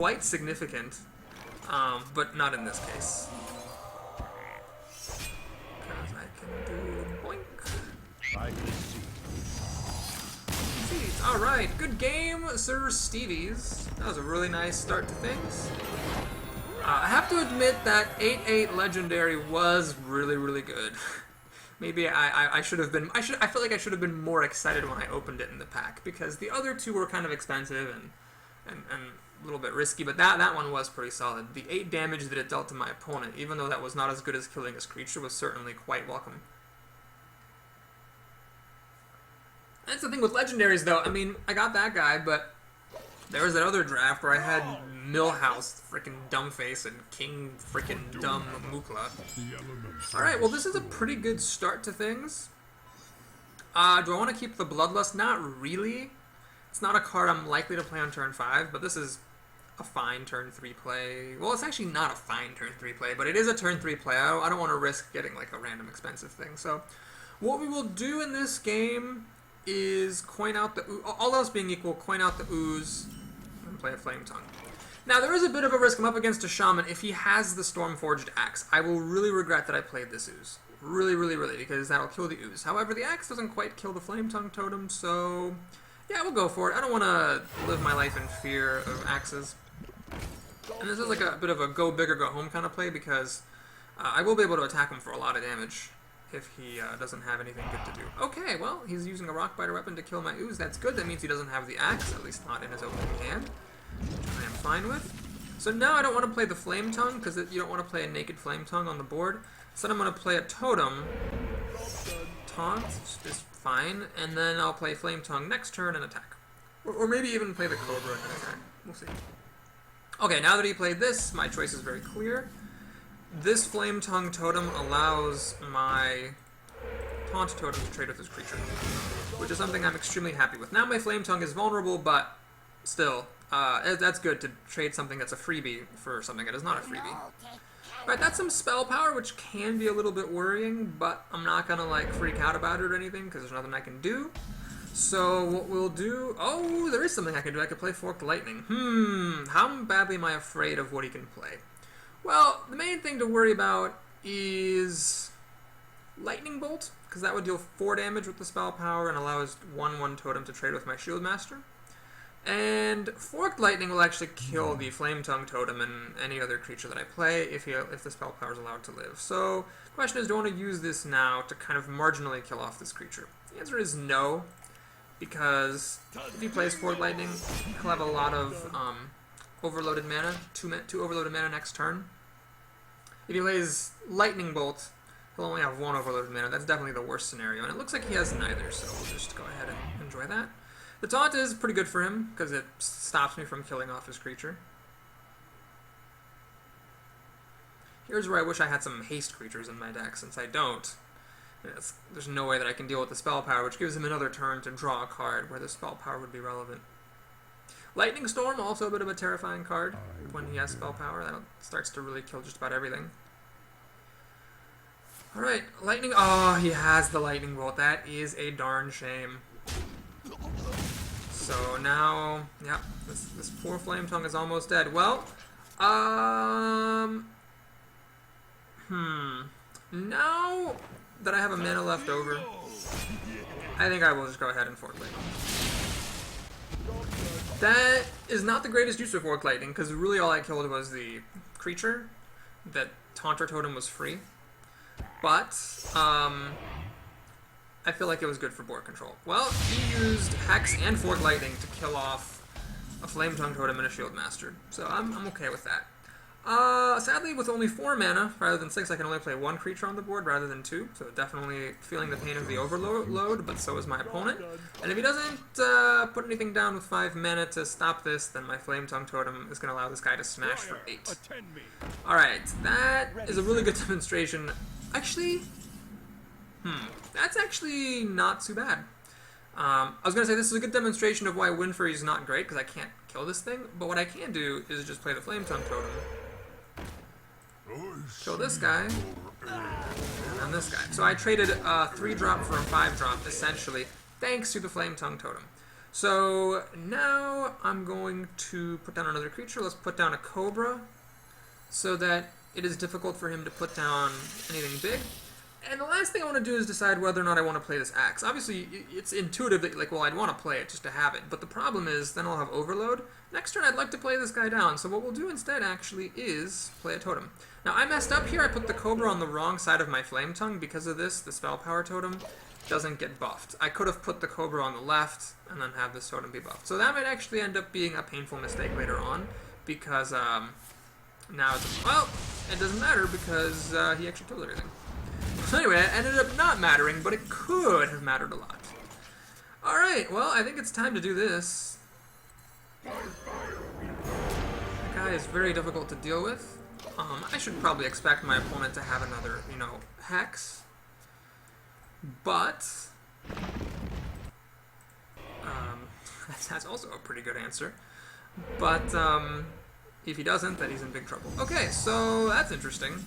quite significant, but not in this case. Because I can do boink. I can see. Alright, good game, Sir Stevies. That was a really nice start to things. I have to admit that 8-8 Legendary was really, really good. Maybe I should have been, I feel like I should have been more excited when I opened it in the pack, because the other two were kind of expensive and a little bit risky, but that one was pretty solid. The 8 damage that it dealt to my opponent, even though that was not as good as killing his creature, was certainly quite welcome. That's the thing with legendaries, though. I mean, I got that guy, but there was that other draft where I had Millhouse, frickin' Dumbface, and King frickin' Dumb Mukla. Alright, well, this is a pretty good start to things. Do I want to keep the Bloodlust? Not really. It's not a card I'm likely to play on turn 5, but this is a fine turn 3 play. Well, it's actually not a fine turn 3 play, but it is a turn 3 play. I don't want to risk getting, like, a random expensive thing. So, what we will do in this game is coin out the Ooze, all else being equal, coin out the Ooze and play a Flametongue. Now, there is a bit of a risk. I'm up against a Shaman. If he has the Stormforged Axe, I will really regret that I played this Ooze. Really, really, really, because that'll kill the Ooze. However, the Axe doesn't quite kill the Flametongue Totem, so yeah, we'll go for it. I don't want to live my life in fear of Axes. And this is like a bit of a go big or go home kind of play, because I will be able to attack him for a lot of damage if he doesn't have anything good to do. Okay, well, he's using a Rockbiter weapon to kill my Ooze. That's good. That means he doesn't have the Axe, at least not in his opening hand, which I am fine with. So now I don't want to play the Flametongue, because you don't want to play a naked Flametongue on the board. Instead I'm going to play a Totem. Taunt is fine, and then I'll play Flametongue next turn and attack. Or maybe even play the Cobra and attack. We'll see. Okay, now that he played this, my choice is very clear. This Flametongue Totem allows my Taunt Totem to trade with his creature, which is something I'm extremely happy with. Now my Flametongue is vulnerable, but still, that's good to trade something that's a freebie for something that is not a freebie. Alright, that's some spell power, which can be a little bit worrying, but I'm not gonna like freak out about it or anything, because there's nothing I can do. So what we'll do... Oh, there is something I can do. I could play Forked Lightning. How badly am I afraid of what he can play? Well, the main thing to worry about is Lightning Bolt, because that would deal 4 damage with the spell power and allow his 1/1 totem to trade with my Shieldmaster. And Forked Lightning will actually kill the Flametongue Totem and any other creature that I play if the spell power is allowed to live. So the question is, do I want to use this now to kind of marginally kill off this creature? The answer is no, because if he plays Forked Lightning, he'll have a lot of overloaded mana, two overloaded mana next turn. If he plays Lightning Bolt, he'll only have 1 overloaded mana. That's definitely the worst scenario, and it looks like he has neither, so we'll just go ahead and enjoy that. The Taunt is pretty good for him, because it stops me from killing off his creature. Here's where I wish I had some haste creatures in my deck, since I don't. There's no way that I can deal with the spell power, which gives him another turn to draw a card where the spell power would be relevant. Lightning Storm, also a bit of a terrifying card when he has spell power. That starts to really kill just about everything. Alright, Lightning... Oh, he has the Lightning Bolt. That is a darn shame. So now, yeah, this poor Flametongue is almost dead. Well, now that I have a mana left over, I think I will just go ahead and Forked Lightning. That is not the greatest use of Forked Lightning, because really all I killed was the creature. That Taunter Totem was free. But, I feel like it was good for board control. Well, he used Hex and Forked Lightning to kill off a Flametongue Totem and a Shieldmaster, so I'm okay with that. Sadly, with only 4 mana, rather than 6, I can only play 1 creature on the board rather than 2, so definitely feeling the pain of the overload, but so is my opponent. And if he doesn't put anything down with 5 mana to stop this, then my Flametongue Totem is going to allow this guy to smash for 8. Alright, that is a really good demonstration. Actually, that's actually not too bad. I was going to say this is a good demonstration of why Windfury is not great, because I can't kill this thing, but what I can do is just play the Flametongue Totem. Kill this guy, and this guy. So I traded a 3-drop for a 5-drop, essentially, thanks to the Flametongue Totem. So now I'm going to put down another creature. Let's put down a Cobra so that it is difficult for him to put down anything big. And the last thing I want to do is decide whether or not I want to play this axe. Obviously, it's intuitive that, like, well, I'd want to play it just to have it. But the problem is, then I'll have overload. Next turn, I'd like to play this guy down. So what we'll do instead, actually, is play a totem. Now, I messed up here. I put the Cobra on the wrong side of my Flametongue. Because of this, the Spell Power totem doesn't get buffed. I could have put the Cobra on the left and then have this totem be buffed. So that might actually end up being a painful mistake later on. Because, now it's... Well, it doesn't matter because he actually killed everything. So anyway, it ended up not mattering, but it could have mattered a lot. Alright, well, I think it's time to do this. That guy is very difficult to deal with. I should probably expect my opponent to have another, you know, Hex. But... that's also a pretty good answer. But, if he doesn't, then he's in big trouble. Okay, so that's interesting.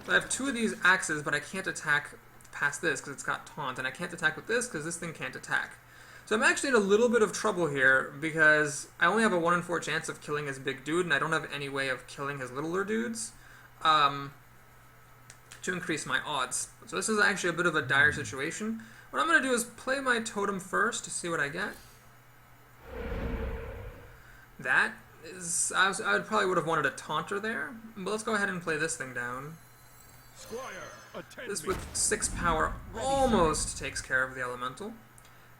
So I have two of these axes, but I can't attack past this because it's got taunt, and I can't attack with this because this thing can't attack. So I'm actually in a little bit of trouble here because I only have a 1 in 4 chance of killing his big dude, and I don't have any way of killing his littler dudes to increase my odds. So this is actually a bit of a dire situation. What I'm going to do is play my totem first to see what I get. That is... I probably would have wanted a taunter there, but let's go ahead and play this thing down. This with 6 power almost takes care of the elemental.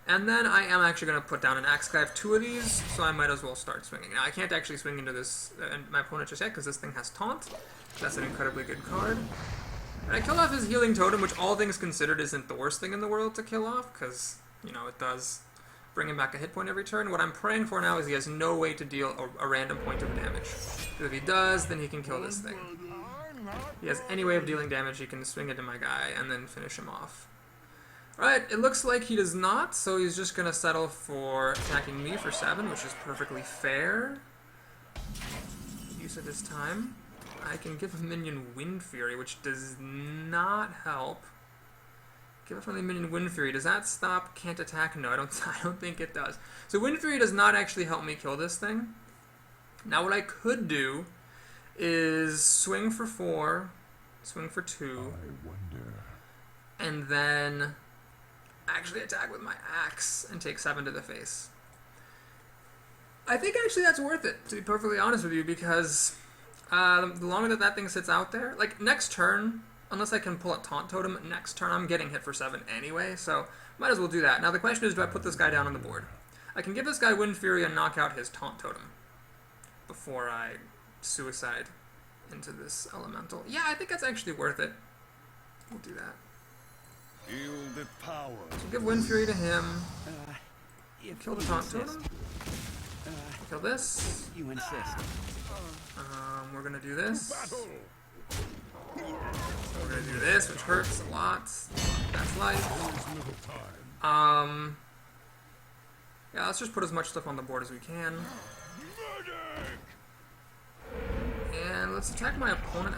And then I am actually going to put down an axe. I have 2 of these, so I might as well start swinging. Now, I can't actually swing into this my opponent just yet because this thing has taunt. That's an incredibly good card. And I kill off his healing totem, which all things considered isn't the worst thing in the world to kill off because, you know, it does bring him back a hit point every turn. What I'm praying for now is he has no way to deal a random point of damage. Because if he does, then he can kill this thing. If he has any way of dealing damage, he can swing into my guy and then finish him off. Alright, it looks like he does not, so he's just going to settle for attacking me for 7, which is perfectly fair. Use of his time. I can give a minion Wind Fury, which does not help. Give a friendly minion Wind Fury. Does that stop can't attack? No, I don't think it does. So Wind Fury does not actually help me kill this thing. Now what I could do is swing for 4, swing for 2, and then actually attack with my axe and take 7 to the face. I think actually that's worth it, to be perfectly honest with you, because the longer that that thing sits out there, like next turn, unless I can pull a taunt totem, next turn I'm getting hit for 7 anyway, so might as well do that. Now the question is, do I put this guy down on the board? I can give this guy Wind Fury and knock out his taunt totem before I suicide into this elemental. Yeah, I think that's actually worth it. We'll do that. Feel the power. So give Wind Fury to him. Kill the taunt totem. Kill this. You insist. We're gonna do this. We're gonna do this, which hurts a lot. That's life. Yeah, let's just put as much stuff on the board as we can. And let's attack my opponent.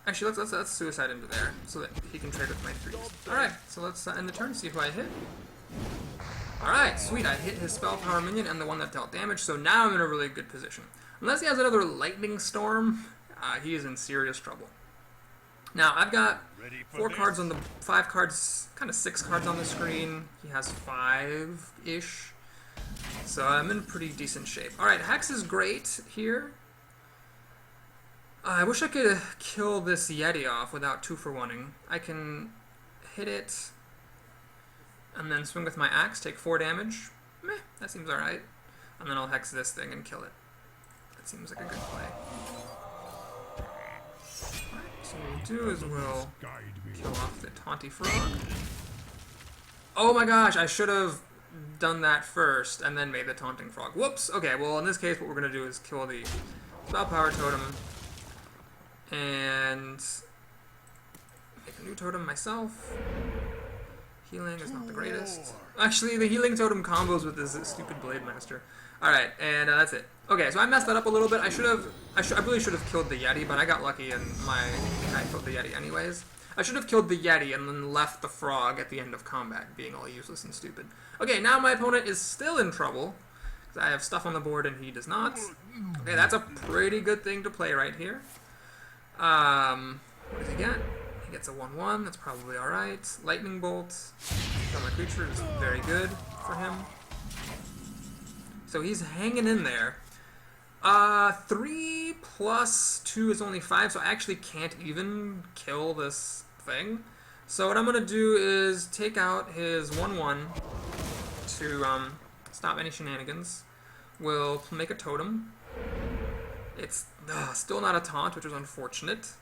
Actually, let's suicide into there so that he can trade with my 3s. Alright, so let's end the turn, see who I hit. Alright, sweet, I hit his spell power minion and the one that dealt damage, so now I'm in a really good position. Unless he has another lightning storm, he is in serious trouble. Now, I've got 4 cards on the... 5 cards, kind of 6 cards on the screen. He has 5-ish. So I'm in pretty decent shape. Alright, Hex is great here. I wish I could kill this Yeti off without 2-for-1-ing. I can hit it and then swing with my axe, take 4 damage. Meh, that seems alright. And then I'll Hex this thing and kill it. That seems like a good play. Alright, so what we'll do is we'll kill off the Taunty Frog. Oh my gosh, I should have done that first and then made the Taunting Frog. Whoops! Okay, well in this case what we're going to do is kill the Spell Power Totem and make a new totem myself. Healing is not the greatest. Actually, the healing totem combos with this stupid Blade Master. Alright, and that's it. Okay, so I messed that up a little bit. I really should have killed the Yeti, but I got lucky and I killed the Yeti anyways. I should have killed the Yeti and then left the frog at the end of combat, being all useless and stupid. Okay, now my opponent is still in trouble, because I have stuff on the board and he does not. Okay, that's a pretty good thing to play right here. What does he get? He gets a 1/1, that's probably alright. Lightning Bolt, kill my creature is very good for him. So he's hanging in there. 3 plus 2 is only 5, so I actually can't even kill this thing. So what I'm going to do is take out his 1/1 to stop any shenanigans. We'll make a totem. It's still not a taunt, which is unfortunate.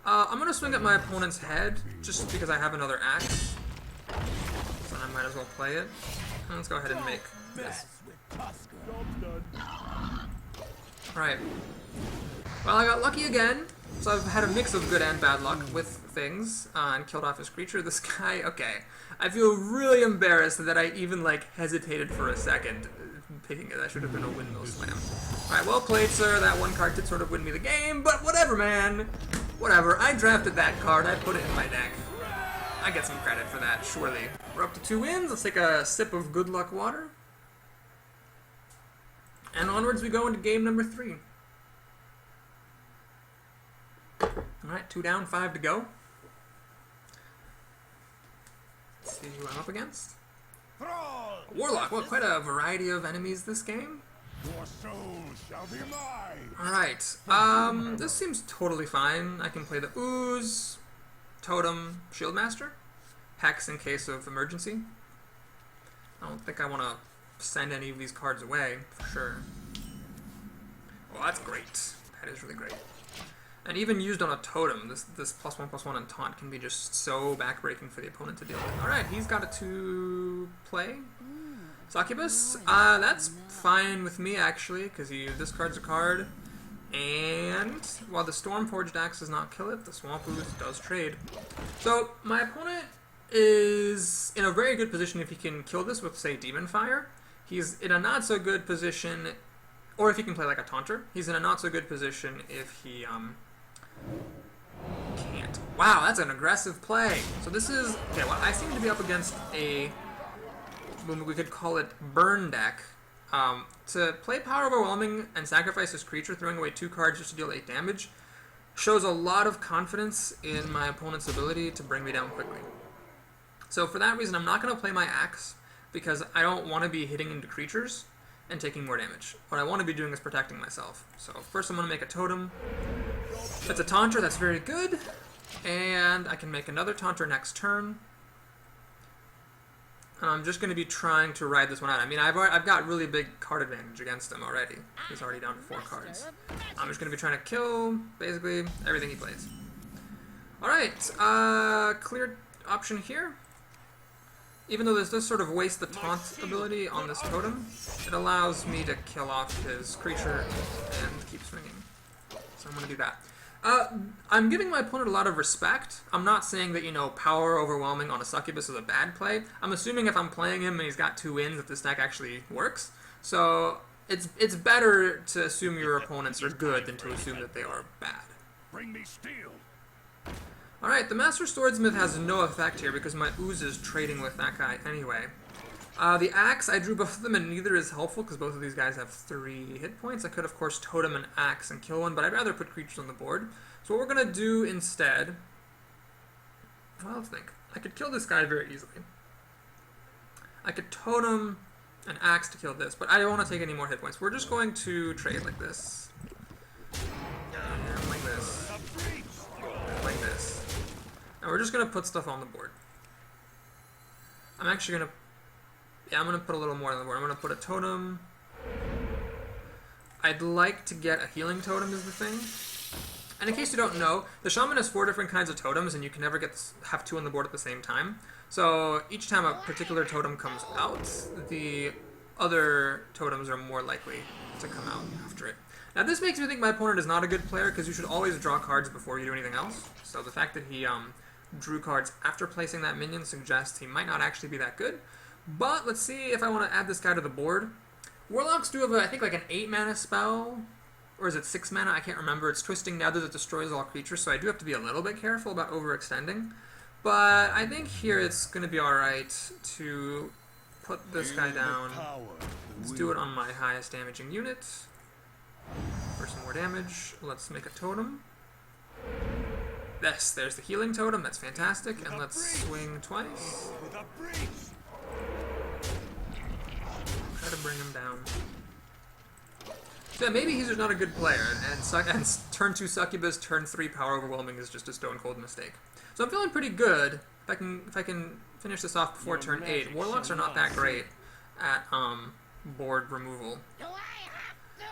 I'm going to swing at my opponent's head, just because I have another axe. So I might as well play it. And let's go ahead and make this. Alright. Well, I got lucky again. So I've had a mix of good and bad luck with things, and killed off his creature. This guy, okay. I feel really embarrassed that I even, like, hesitated for a second picking it. That should have been a windmill slam. Alright, well played, sir. That one card did sort of win me the game, but whatever, man. Whatever. I drafted that card. I put it in my deck. I get some credit for that, surely. We're up to 2 wins. Let's take a sip of good luck water. And onwards we go into game number 3. Alright, 2 down, 5 to go. Let's see who I'm up against. Warlock. Well, quite a variety of enemies this game. Your soul shall be mine. Alright, this seems totally fine. I can play the Ooze, Totem, Shieldmaster, Hex in case of emergency. I don't think I want to send any of these cards away, for sure. Well, that's great. That is really great. And even used on a totem, this +1/+1 and taunt can be just so backbreaking for the opponent to deal with. Alright, he's got a 2 play. Succubus, that's fine with me actually, because he discards a card. And while the Stormforged Axe does not kill it, the Swamp Ooze does trade. So my opponent is in a very good position if he can kill this with, say, Demon Fire. He's in a not so good position, or if he can play like a Taunter. He's in a not so good position if he can't. Wow, that's an aggressive play. So this is, okay, well, I seem to be up against a, we could call it burn deck. To play Power Overwhelming and sacrifice his creature, throwing away 2 cards just to deal 8 damage, shows a lot of confidence in my opponent's ability to bring me down quickly. So for that reason, I'm not going to play my axe, because I don't want to be hitting into creatures and taking more damage. What I want to be doing is protecting myself. So first I'm going to make a totem. If it's a Taunter, that's very good. And I can make another Taunter next turn. And I'm just going to be trying to ride this one out. I mean, I've got really big card advantage against him already. He's already down to 4 cards. I'm just going to be trying to kill, basically, everything he plays. Alright, clear option here. Even though this does sort of waste the taunt ability on this totem, it allows me to kill off his creature and keep swinging. So I'm going to do that. I'm giving my opponent a lot of respect. I'm not saying that, you know, Power Overwhelming on a Succubus is a bad play. I'm assuming if I'm playing him and he's got 2 wins, that this deck actually works. So it's better to assume your opponents are good than to assume that they are bad. Bring me steel. Alright, the Master Swordsmith has no effect here because my Ooze is trading with that guy anyway. The Axe, I drew both of them and neither is helpful because both of these guys have 3 hit points. I could, of course, Totem an Axe and kill one, but I'd rather put creatures on the board. So what we're going to do instead... Well, let's think. I could kill this guy very easily. I could Totem an Axe to kill this, but I don't want to take any more hit points. We're just going to trade like this. And like this. And like this. And we're just going to put stuff on the board. I'm actually going to... Yeah, I'm going to put a little more on the board. I'm going to put a totem. I'd like to get a healing totem is the thing. And in case you don't know, the Shaman has 4 different kinds of totems, and you can never have 2 on the board at the same time. So each time a particular totem comes out, the other totems are more likely to come out after it. Now this makes me think my opponent is not a good player, because you should always draw cards before you do anything else. So the fact that he drew cards after placing that minion suggests he might not actually be that good. But let's see if I want to add this guy to the board. Warlocks do have, I think, like an 8 mana spell. Or is it 6 mana? I can't remember. It's twisting now that it destroys all creatures, so I do have to be a little bit careful about overextending. But I think here it's going to be alright to put this guy down. Let's do it on my highest damaging unit. For some more damage, let's make a totem. Yes, there's the healing totem, that's fantastic. And let's swing twice. Try to bring him down. So yeah, maybe he's just not a good player, and turn 2 Succubus, turn 3 Power Overwhelming is just a stone cold mistake. So I'm feeling pretty good if I can finish this off before turn 8. Warlocks are not that great at board removal.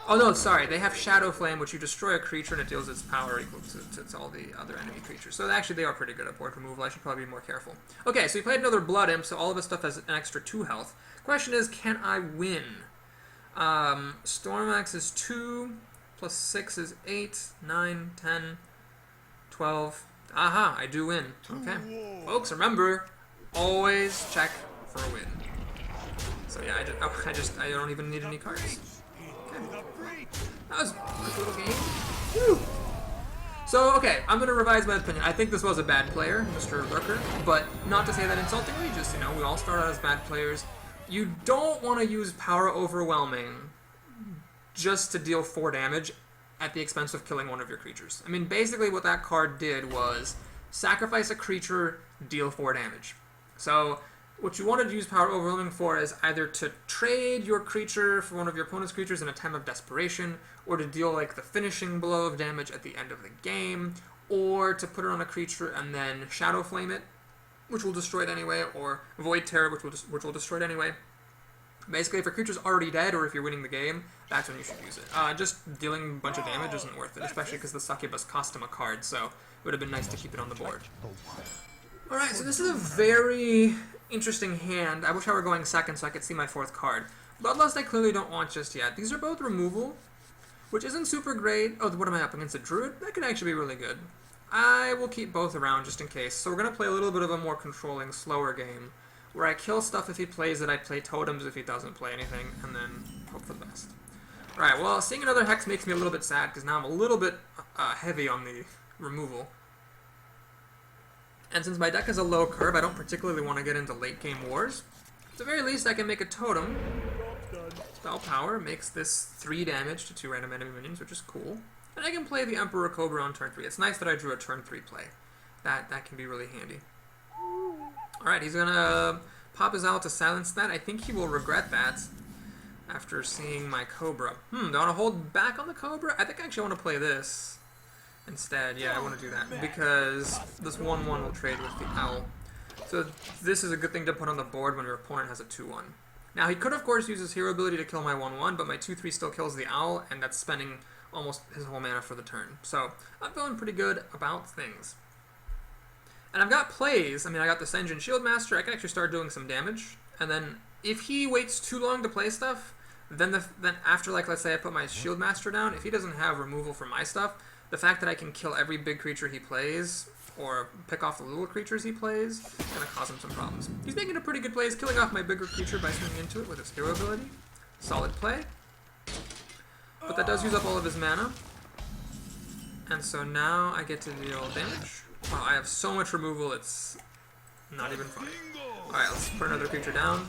Oh no, sorry, they have Shadow Flame, which you destroy a creature and it deals its power equal to all the other enemy creatures. So actually they are pretty good at board removal. I should probably be more careful. Okay, so we played another Blood Imp, so all of his stuff has an extra 2 health. Question is, can I win? Storm Axe is 2, plus 6 is 8, 9, 10, 12. Aha, I do win. Okay. Folks, remember, always check for a win. So yeah, I don't even need any cards. Okay. That was a nice little game. Woo! So, okay, I'm going to revise my opinion. I think this was a bad player, Mr. Lurker, but not to say that insultingly, just, we all start out as bad players. You don't want to use Power Overwhelming just to deal 4 damage at the expense of killing one of your creatures. I mean, basically what that card did was sacrifice a creature, deal 4 damage. So, what you wanted to use Power Overwhelming for is either to trade your creature for one of your opponent's creatures in a time of desperation, or to deal like the finishing blow of damage at the end of the game, or to put it on a creature and then Shadow Flame it, which will destroy it anyway, or Void Terror, which will destroy it anyway. Basically, if your creature's already dead, or if you're winning the game, that's when you should use it. Just dealing a bunch of damage isn't worth it, especially because the Succubus cost him a card, so it would have been nice to keep it on the board. Alright, so this is a very interesting hand. I wish I were going second so I could see my 4th card. Bloodlust I clearly don't want just yet. These are both removal, which isn't super great. Oh, what am I up against? A Druid? That could actually be really good. I will keep both around just in case. So we're going to play a little bit of a more controlling, slower game, where I kill stuff if he plays it, I play totems if he doesn't play anything, and then hope for the best. Alright, well, seeing another Hex makes me a little bit sad, because now I'm a little bit heavy on the removal. And since my deck is a low curve, I don't particularly want to get into late game wars. At the very least, I can make a totem. Spell Power makes this 3 damage to 2 random enemy minions, which is cool. And I can play the Emperor Cobra on turn 3. It's nice that I drew a turn 3 play. That can be really handy. Alright, he's gonna pop his owl to silence that. I think he will regret that after seeing my Cobra. Do I want to hold back on the Cobra? I think I actually want to play this instead. Yeah, I want to do that, because this 1/1 will trade with the owl. So this is a good thing to put on the board when your opponent has a 2/1. Now, he could, of course, use his hero ability to kill my 1/1, but my 2/3 still kills the owl, and that's spending almost his whole mana for the turn. So I'm feeling pretty good about things. And I've got plays. I mean, I got the Sen'jin Shieldmasta. I can actually start doing some damage. And then if he waits too long to play stuff, then after, like, let's say I put my Shieldmaster down, if he doesn't have removal for my stuff, the fact that I can kill every big creature he plays, or pick off the little creatures he plays, is going to cause him some problems. He's making a pretty good play. He's killing off my bigger creature by swinging into it with his hero ability. Solid play. But that does use up all of his mana. And so now I get to deal damage. Wow, I have so much removal, it's not even funny. Alright, let's put another creature down.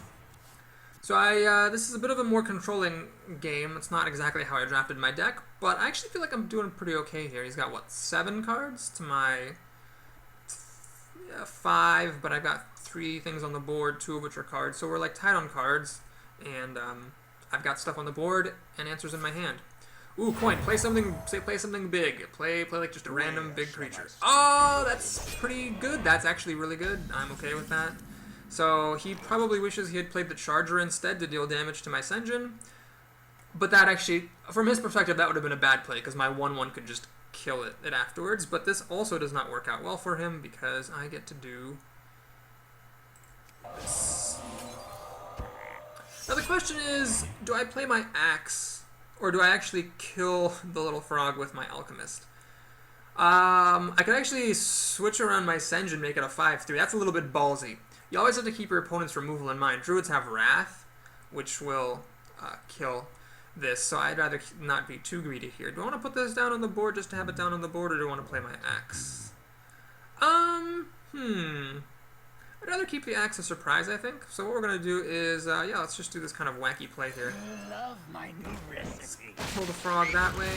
So this is a bit of a more controlling game. It's not exactly how I drafted my deck, but I actually feel like I'm doing pretty okay here. He's got, what, 7 cards to my 5, but I've got 3 things on the board, 2 of which are cards. So we're like tied on cards, and I've got stuff on the board and answers in my hand. Ooh, coin. Play something big. Play like just a random big creature. Oh, that's pretty good. That's actually really good. I'm okay with that. So he probably wishes he had played the Charger instead to deal damage to my Sen'jin. But that actually, from his perspective, that would have been a bad play, because my 1/1 could just kill it afterwards. But this also does not work out well for him, because I get to do this. Now the question is, do I play my Axe, or do I actually kill the little frog with my Alchemist? I could actually switch around my Sen'jin, make it a 5/3. That's a little bit ballsy. You always have to keep your opponent's removal in mind. Druids have Wrath, which will kill. this, so I'd rather not be too greedy here. Do I want to put this down on the board just to have it down on the board, or do I want to play my axe? I'd rather keep the axe a surprise, I think. So what we're going to do is, yeah, let's just do this kind of wacky play here. Love my new recipe. Pull the frog that way.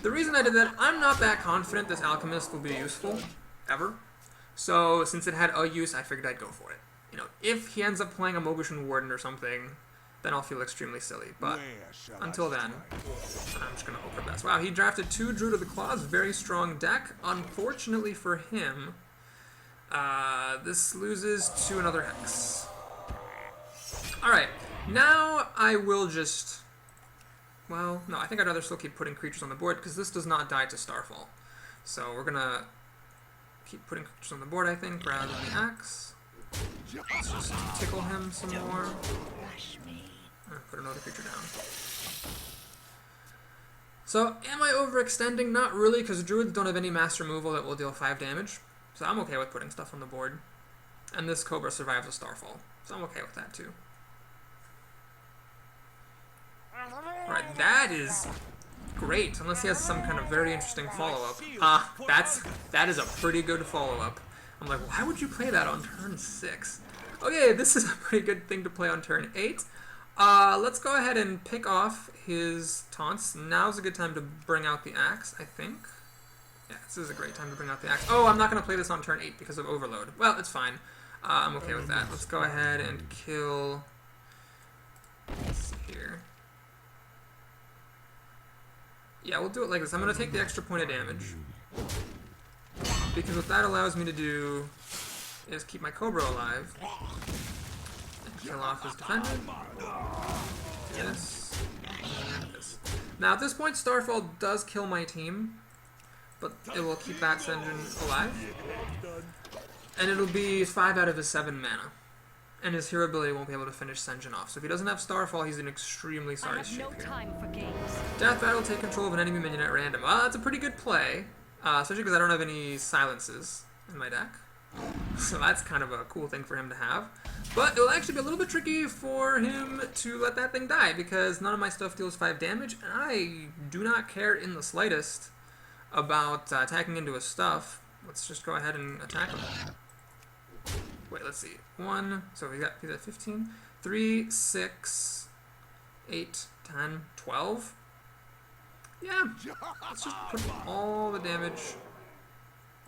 The reason I did that, I'm not that confident this alchemist will be useful, ever. So since it had a use, I figured I'd go for it. You know, if he ends up playing a Mogution Warden or something, then I'll feel extremely silly. But until then, I'm just going to hope for the best. Wow, he drafted 2 Druid of the Claws, very strong deck. Unfortunately for him, this loses to another Hex. Alright, now I will just... Well, no, I think I'd rather still keep putting creatures on the board, because this does not die to Starfall. So we're going to keep putting creatures on the board, I think, rather than the axe. Let's just tickle him some more. Put another creature down. So, am I overextending? Not really, because Druids don't have any mass removal that will deal 5 damage. So I'm okay with putting stuff on the board. And this Cobra survives a Starfall, so I'm okay with that too. Alright, that is great, unless he has some kind of very interesting follow-up. That is a pretty good follow-up. I'm like, why would you play that on turn 6? Okay, this is a pretty good thing to play on turn 8. Let's go ahead and pick off his taunts. Now's a good time to bring out the axe, I think. Yeah, this is a great time to bring out the axe. Oh, I'm not going to play this on turn 8 because of overload. Well, it's fine. I'm okay with that. Let's go ahead and kill... Let's see here. Yeah, we'll do it like this. I'm going to take the extra point of damage. Because what that allows me to do is keep my Cobra alive. And kill off his defender. This. And this. Now, at this point, Starfall does kill my team. But it will keep that Sen'jin alive. And it'll be 5 out of his 7 mana. And his hero ability won't be able to finish Sen'jin off. So if he doesn't have Starfall, he's in extremely sorry shape here. Death Rattle, take control of an enemy minion at random. Well, that's a pretty good play. Especially because I don't have any silences in my deck. So that's kind of a cool thing for him to have. But it will actually be a little bit tricky for him to let that thing die, because none of my stuff deals 5 damage, and I do not care in the slightest about attacking into his stuff. Let's just go ahead and attack him. Wait, let's see. 1, so he's at 15. 3, 6, 8, 10, 12. Yeah, let's just put all the damage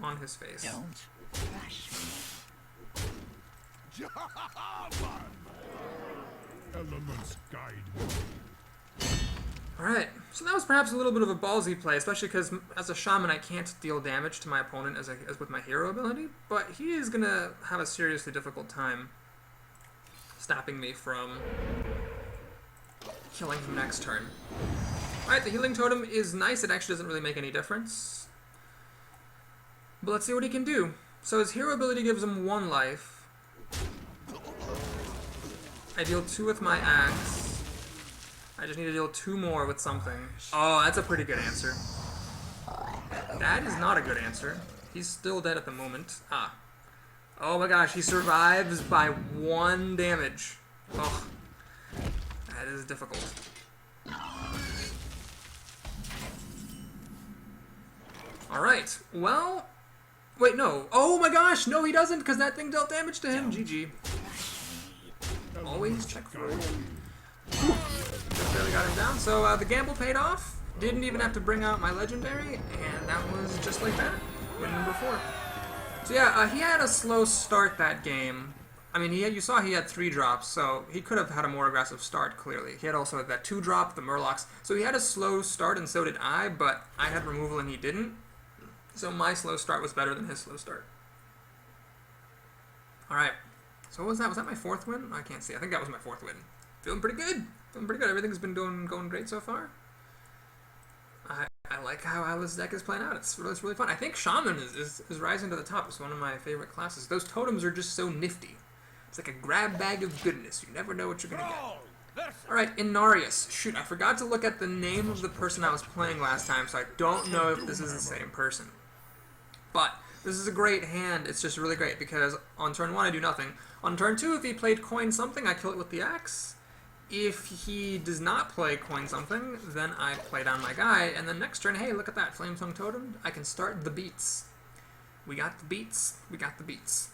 on his face. Don't rush me. Elements guide me. Alright, so that was perhaps a little bit of a ballsy play, especially because as a Shaman I can't deal damage to my opponent as with my hero ability, but he is going to have a seriously difficult time stopping me from killing him next turn. Alright, the healing totem is nice, it actually doesn't really make any difference. But let's see what he can do. So his hero ability gives him 1 life. I deal 2 with my axe. I just need to deal 2 more with something. Oh, that's a pretty good answer. That is not a good answer. He's still dead at the moment. Ah. Oh my gosh, he survives by 1 damage. Oh. That is difficult. Alright, well... Wait, no. Oh my gosh, no he doesn't, because that thing dealt damage to him. GG. Always check for it. Just barely got him down. So the gamble paid off. Didn't even have to bring out my legendary, and that was just like that. Win number 4. So yeah, he had a slow start that game. I mean, you saw he had 3 drops, so he could have had a more aggressive start, clearly. He had also that 2 drop, the Murlocs. So he had a slow start, and so did I, but I had removal and he didn't. So my slow start was better than his slow start. Alright, so what was that? Was that my 4th win? I can't see. I think that was my 4th win. Feeling pretty good. Feeling pretty good. Everything's been going great so far. I like how this deck is playing out. It's really fun. I think Shaman is rising to the top. It's one of my favorite classes. Those totems are just so nifty. It's like a grab bag of goodness. You never know what you're going to get. Alright, Inarius. Shoot, I forgot to look at the name of the person I was playing last time, so I don't know if this is the same person. But this is a great hand. It's just really great because on turn 1 I do nothing. On turn 2, if he played coin something, I kill it with the axe. If he does not play coin something, then I play down my guy, and then next turn, hey, look at that, Flametongue Totem, I can start the beats. We got the beats. We got the beats.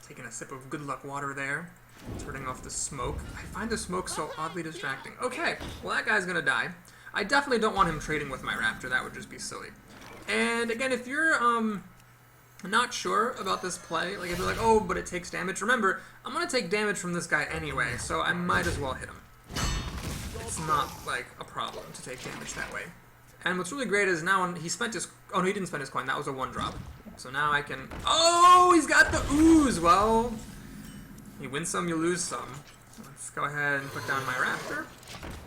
Taking a sip of good luck water there. Turning off the smoke. I find the smoke so oddly distracting. Okay, well that guy's gonna die. I definitely don't want him trading with my Raptor. That would just be silly. And again, if you're not sure about this play, like if you're like, oh, but it takes damage, remember, I'm gonna take damage from this guy anyway, so I might as well hit him. It's not like a problem to take damage that way. And what's really great is now he spent his, oh no, he didn't spend his coin, that was a 1-drop. So now I can, oh, he's got the Ooze. Well, you win some, you lose some. Let's go ahead and put down my Raptor.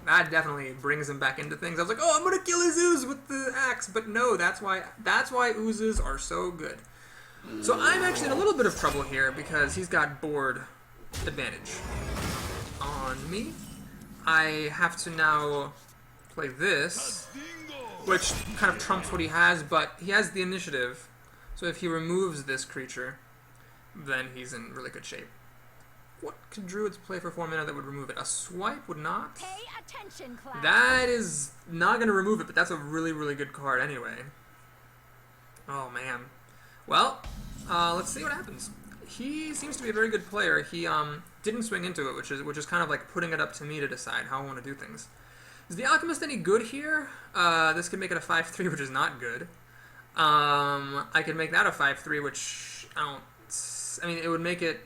That definitely brings him back into things. I was like, oh, I'm gonna kill his Ooze with the axe, but no, that's why Oozes are so good. So I'm actually in a little bit of trouble here because he's got board advantage on me. I have to now play this, which kind of trumps what he has, but he has the initiative. So if he removes this creature, then he's in really good shape. What could Druids play for 4 mana that would remove it? A swipe would not? Pay attention, class. That is not going to remove it, but that's a really, really good card anyway. Oh, man. Well, let's see what happens. He seems to be a very good player. He didn't swing into it, which is kind of like putting it up to me to decide how I want to do things. Is the Alchemist any good here? This could make it a 5/3, which is not good. I could make that a 5/3, which I mean, it would make it...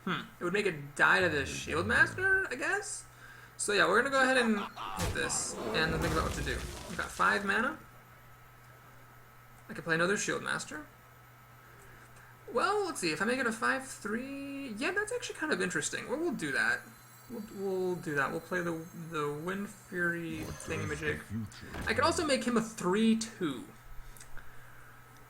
It would make it die to the Shieldmaster, I guess? So yeah, we're going to go ahead and hit this, and then think about what to do. We've got 5 mana. I could play another Shieldmaster. Well, let's see, if I make it a 5/3... Yeah, that's actually kind of interesting. Well, we'll do that. We'll do that. We'll play the Wind Fury thingamajig. I could also make him a 3/2.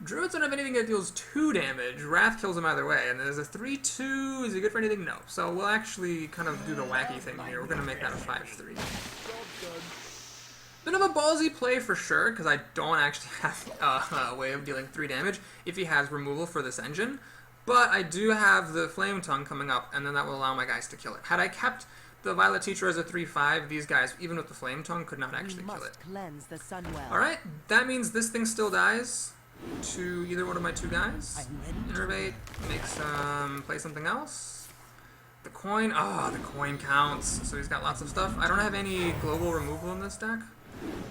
Druids don't have anything that deals 2 damage. Wrath kills him either way. And there's a 3/2. Is he good for anything? No. So we'll actually kind of do the wacky thing here. We're going to make that a 5/3. Bit of a ballsy play for sure, because I don't actually have a way of dealing 3 damage if he has removal for this engine. But I do have the Flametongue coming up, and then that will allow my guys to kill it. Had I kept the Violet Teacher as a 3/5, these guys, even with the Flametongue, could not actually kill it. Alright, that means this thing still dies to either one of my 2 guys. Innervate, play something else. The coin, the coin counts, so he's got lots of stuff. I don't have any global removal in this deck.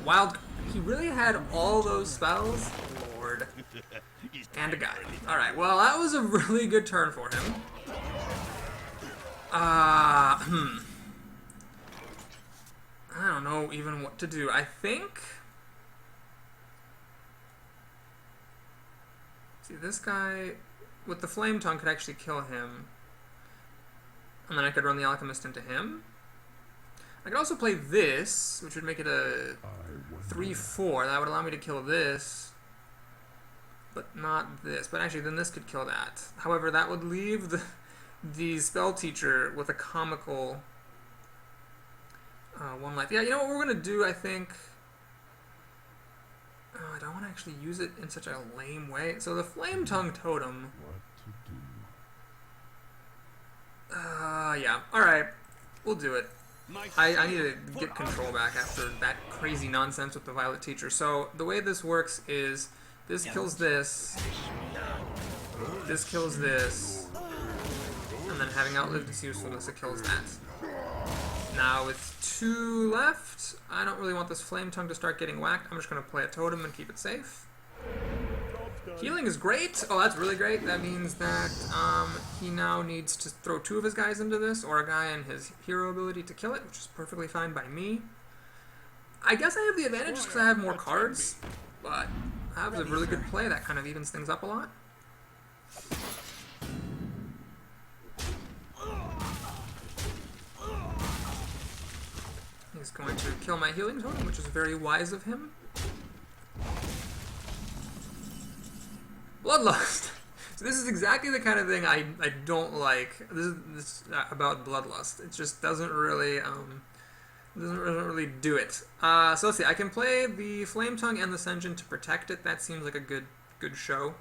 Wild, he really had all those spells? Lord. And a guy. Alright, well that was a really good turn for him. I don't know even what to do. I think... See, this guy with the Flametongue could actually kill him. And then I could run the Alchemist into him. I could also play this, which would make it a 3/4. That would allow me to kill this. But not this. But actually, then this could kill that. However, that would leave the Spell Teacher with a comical 1 life. Yeah, you know what we're going to do, I think... I don't want to actually use it in such a lame way. So the Flametongue Totem... yeah. Alright. We'll do it. I need to get control back after that crazy nonsense with the Violet Teacher. So the way this works is this kills this kills this, and then having outlived its usefulness, it kills that. Now with 2 left, I don't really want this Flametongue to start getting whacked. I'm just going to play a Totem and keep it safe. Healing is great. Oh, that's really great. That means that he now needs to throw 2 of his guys into this, or a guy in his hero ability to kill it, which is perfectly fine by me. I guess I have the advantage because I have more cards, but that was a really good play. That kind of evens things up a lot. He's going to kill my healing totem, which is very wise of him. Bloodlust! So this is exactly the kind of thing I don't like. This is about Bloodlust. It just doesn't really do it. So let's see. I can play the Flametongue and the Sen'jin to protect it. That seems like a good show.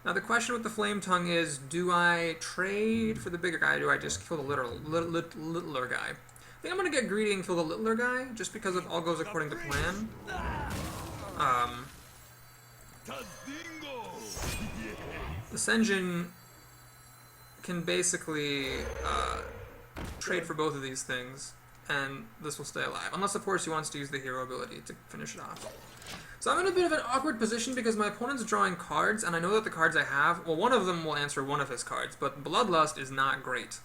Now the question with the Flametongue is, do I trade for the bigger guy, or do I just kill the littler guy? I think I'm going to get greedy and kill the littler guy, just because if all goes according to plan. The Sen'jin can basically trade for both of these things, and this will stay alive. Unless, of course, he wants to use the hero ability to finish it off. So I'm in a bit of an awkward position because my opponent's drawing cards, and I know that the cards I have, well, one of them will answer one of his cards, but Bloodlust is not great.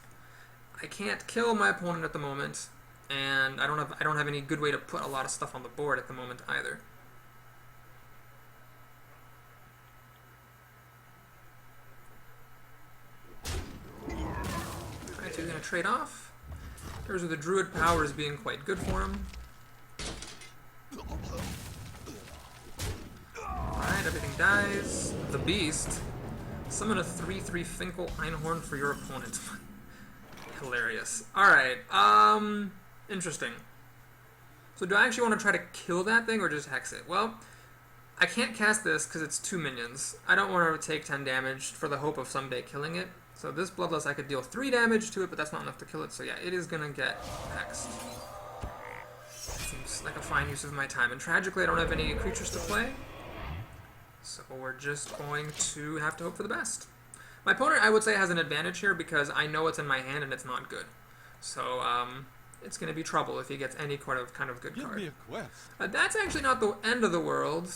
I can't kill my opponent at the moment, and I don't have any good way to put a lot of stuff on the board at the moment either. Alright, so he's going to trade off. There's the Druid powers being quite good for him. Alright, everything dies. The Beast. Summon a 3/3 Finkel Einhorn for your opponent. Hilarious. Alright, interesting. So do I actually want to try to kill that thing or just hex it? Well, I can't cast this because it's 2 minions. I don't want to take 10 damage for the hope of someday killing it. So this Bloodlust, I could deal 3 damage to it, but that's not enough to kill it. So yeah, it is going to get hexed. Seems like a fine use of my time. And tragically, I don't have any creatures to play. So we're just going to have to hope for the best. My opponent, I would say, has an advantage here because I know it's in my hand and it's not good. So it's going to be trouble if he gets any kind of good card. Give me a quest. That's actually not the end of the world.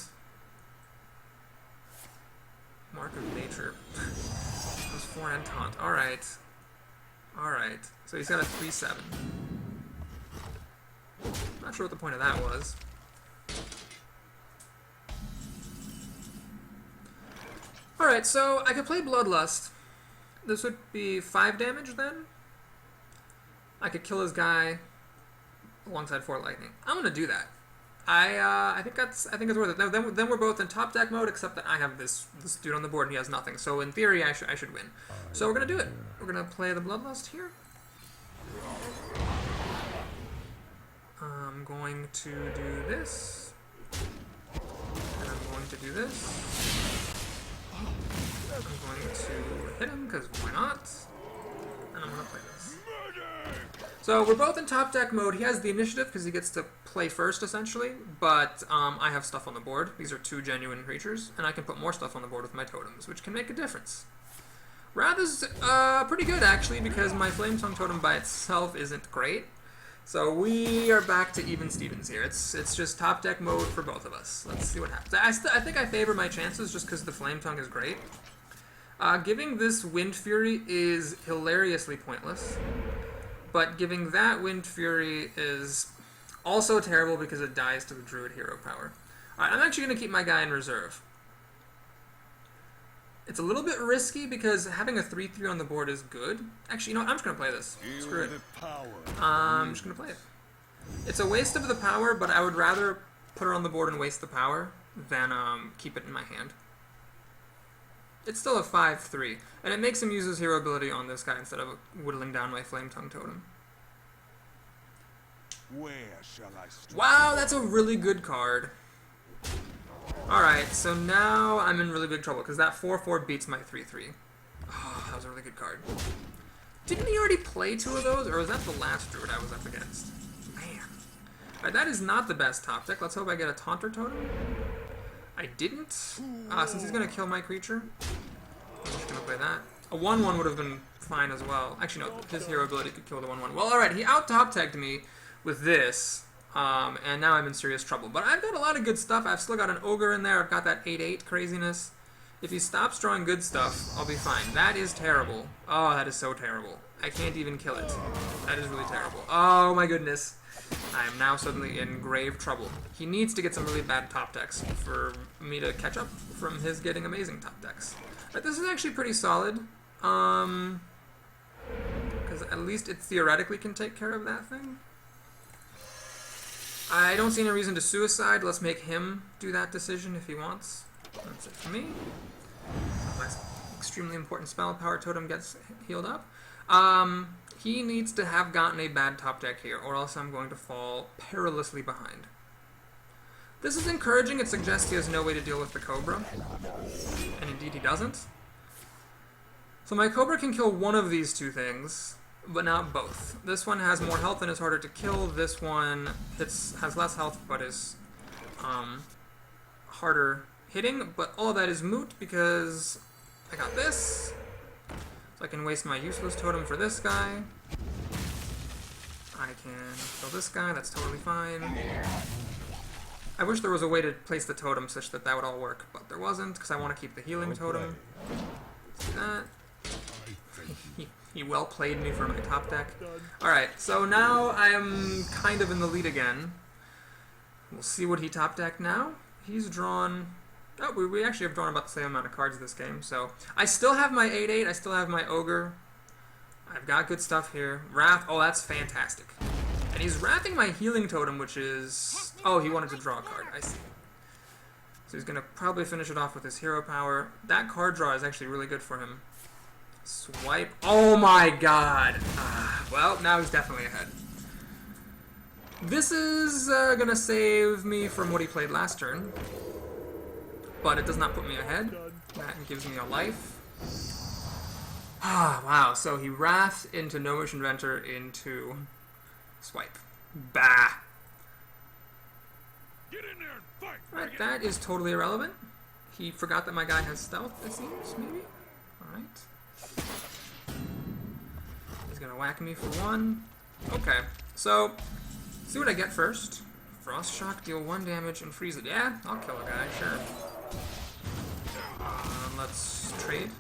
Mark of Nature. Plus 4 and taunt. Alright. Alright. So he's got a 3/7. Not sure what the point of that was. Alright, so I could play Bloodlust. This would be 5 damage then. I could kill his guy alongside 4 lightning. I'm gonna do that. I think it's worth it. Now, then we're both in top deck mode, except that I have this dude on the board and he has nothing. So in theory, I should win. So we're gonna do it. We're gonna play the Bloodlust here. I'm going to do this. And I'm going to do this. I'm going to hit him, because why not? And I'm going to play this. So we're both in top deck mode. He has the initiative because he gets to play first, essentially. But I have stuff on the board. These are 2 genuine creatures. And I can put more stuff on the board with my totems, which can make a difference. Wrath's pretty good, actually, because my Flametongue Totem by itself isn't great. So we are back to even Stevens here. It's just top deck mode for both of us. Let's see what happens. I think I favor my chances just because the Flametongue is great. Giving this Wind Fury is hilariously pointless. But giving that Wind Fury is also terrible because it dies to the Druid hero power. Alright, I'm actually going to keep my guy in reserve. It's a little bit risky because having a 3/3 on the board is good. Actually, you know what? I'm just going to play this. Screw it. I'm just going to play it. It's a waste of the power, but I would rather put her on the board and waste the power than keep it in my hand. It's still a 5/3, and it makes him use his hero ability on this guy instead of whittling down my Flametongue Totem. Where shall I strike? Wow, that's a really good card. Alright, so now I'm in really big trouble, because that 4/4 beats my 3/3. Oh, that was a really good card. Didn't he already play 2 of those, or was that the last Druid I was up against? Man. Alright, that is not the best top deck. Let's hope I get a Taunter Totem. I didn't. Since he's going to kill my creature, I'm just going to play that. A 1/1 would have been fine as well. Actually, no, his hero ability could kill the 1/1. Well, alright, he out-top tagged me with this, and now I'm in serious trouble. But I've got a lot of good stuff. I've still got an Ogre in there. I've got that 8/8 craziness. If he stops drawing good stuff, I'll be fine. That is terrible. Oh, that is so terrible. I can't even kill it. That is really terrible. Oh my goodness. I am now suddenly in grave trouble. He needs to get some really bad top decks for me to catch up from his getting amazing top decks. But this is actually pretty solid. Because at least it theoretically can take care of that thing. I don't see any reason to suicide. Let's make him do that decision if he wants. That's it for me. My extremely important spell, Power Totem, gets healed up. He needs to have gotten a bad top deck here, or else I'm going to fall perilously behind. This is encouraging. It suggests he has no way to deal with the Cobra. And indeed he doesn't. So my Cobra can kill one of these two things, but not both. This one has more health and is harder to kill. This one has less health but is harder hitting. But all of that is moot because I got this. So I can waste my useless totem for this guy. I can kill this guy, that's totally fine. I wish there was a way to place the totem such that that would all work, but there wasn't, because I want to keep the healing totem. Let's do that. He well played me for my top deck. Alright, so now I am kind of in the lead again. We'll see what he top decked now. He's drawn... Oh, we actually have drawn about the same amount of cards this game, so... I still have my 8/8, I still have my Ogre. I've got good stuff here. Wrath, oh that's fantastic. And he's wrathing my healing totem, which is... Oh, he wanted to draw a card, I see. So he's going to probably finish it off with his hero power. That card draw is actually really good for him. Swipe. Oh my god! Well, now he's definitely ahead. This is going to save me from what he played last turn. But it does not put me ahead. That gives me a life. Ah, wow, so he wraths into Gnomish Inventor into Swipe. Bah! Get in there and fight! Alright, that is totally irrelevant. He forgot that my guy has stealth, it seems, maybe? Alright. He's gonna whack me for one. Okay, so, see what I get first. Frost Shock, deal 1 damage and freeze it. Yeah, I'll kill a guy, sure. Let's trade.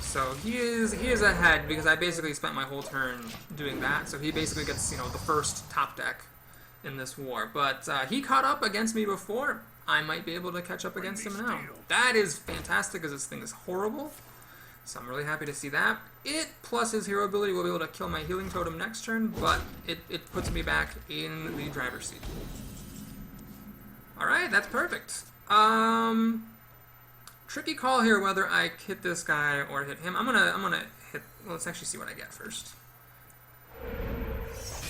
So he is ahead because I basically spent my whole turn doing that. So he basically gets, you know, the first top deck in this war. But he caught up against me before. I might be able to catch up against him now. That is fantastic because this thing is horrible. So I'm really happy to see that. It plus his hero ability will be able to kill my healing totem next turn, but it puts me back in the driver's seat. Alright, that's perfect. Tricky call here whether I hit this guy or hit him. I'm gonna hit... Well, let's actually see what I get first.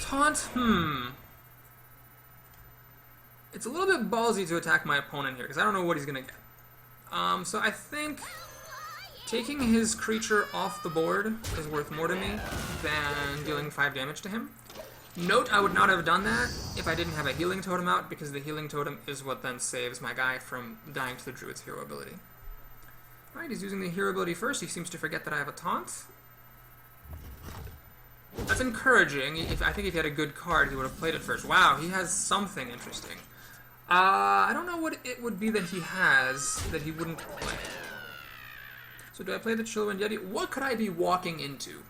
Taunt? It's a little bit ballsy to attack my opponent here, because I don't know what he's gonna get. So I think taking his creature off the board is worth more to me than dealing 5 damage to him. Note, I would not have done that if I didn't have a healing totem out, because the healing totem is what then saves my guy from dying to the druid's hero ability. Alright, he's using the hero ability first. He seems to forget that I have a taunt. That's encouraging. I think if he had a good card, he would have played it first. Wow, he has something interesting. I don't know what it would be that he has that he wouldn't play. So do I play the Chillwind Yeti? What could I be walking into?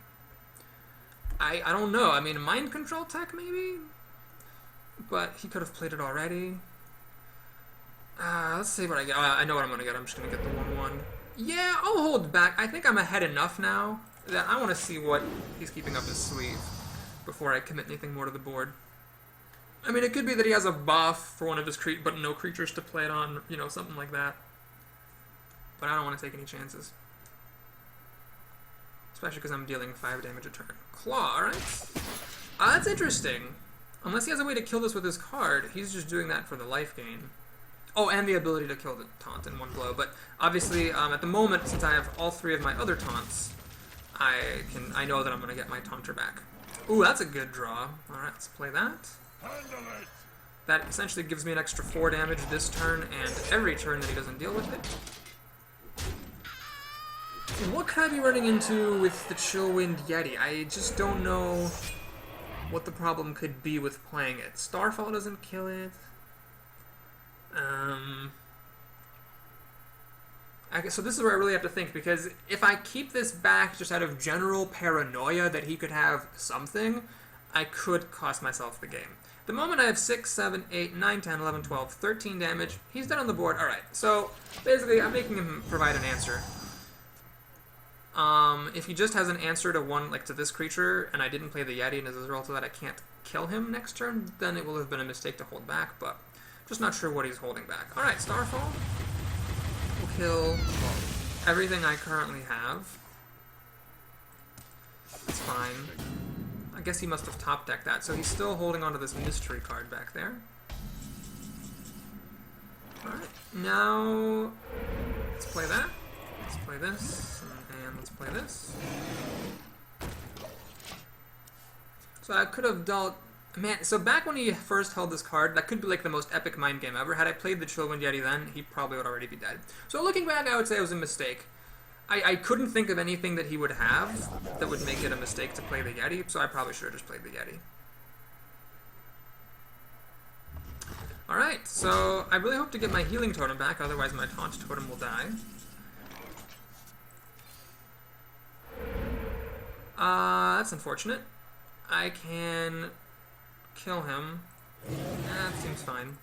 I don't know. I mean, mind control tech maybe? But he could have played it already. Let's see what I get. I know what I'm going to get. I'm just going to get the 1/1. Yeah, I'll hold back. I think I'm ahead enough now that I want to see what he's keeping up his sleeve before I commit anything more to the board. I mean, it could be that he has a buff for one of his but no creatures to play it on, you know, something like that. But I don't want to take any chances. Especially because I'm dealing 5 damage a turn. Claw, alright. That's interesting. Unless he has a way to kill this with his card, he's just doing that for the life gain. Oh, and the ability to kill the taunt in one blow. But obviously, at the moment, since I have all 3 of my other taunts, I know that I'm going to get my taunter back. Ooh, that's a good draw. Alright, let's play that. That essentially gives me an extra 4 damage this turn, and every turn that he doesn't deal with it. What could I be running into with the Chillwind Yeti? I just don't know what the problem could be with playing it. Starfall doesn't kill it. I guess, so this is where I really have to think, because if I keep this back just out of general paranoia that he could have something, I could cost myself the game. The moment I have 6, 7, 8, 9, 10, 11, 12, 13 damage, he's dead on the board. Alright, so basically I'm making him provide an answer. If he just has an answer to one, like to this creature, and I didn't play the Yeti, and as a result of that I can't kill him next turn, then it will have been a mistake to hold back, but just not sure what he's holding back. Alright, Starfall will kill everything I currently have. That's fine. I guess he must have top decked that, so he's still holding onto this mystery card back there. Alright, now let's play that. Let's play this, and let's play this. So I could have dealt... Man, so back when he first held this card, that could be like the most epic mind game ever. Had I played the Chillwind Yeti then, he probably would already be dead. So looking back, I would say it was a mistake. I couldn't think of anything that he would have that would make it a mistake to play the Yeti, so I probably should have just played the Yeti. Alright, so I really hope to get my healing totem back, otherwise my taunt totem will die. That's unfortunate. I can kill him. That seems fine.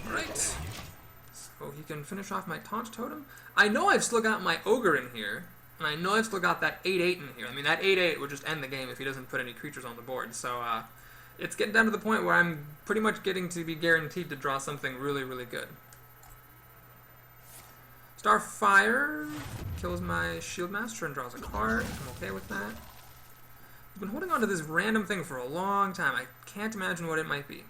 Alright. So he can finish off my taunt totem. I know I've still got my ogre in here. And I know I've still got that 8-8 in here. I mean, that 8-8 would just end the game if he doesn't put any creatures on the board. So, it's getting down to the point where I'm pretty much getting to be guaranteed to draw something really, really good. Starfire kills my Shieldmaster and draws a card. I'm okay with that. I've been holding on to this random thing for a long time. I can't imagine what it might be.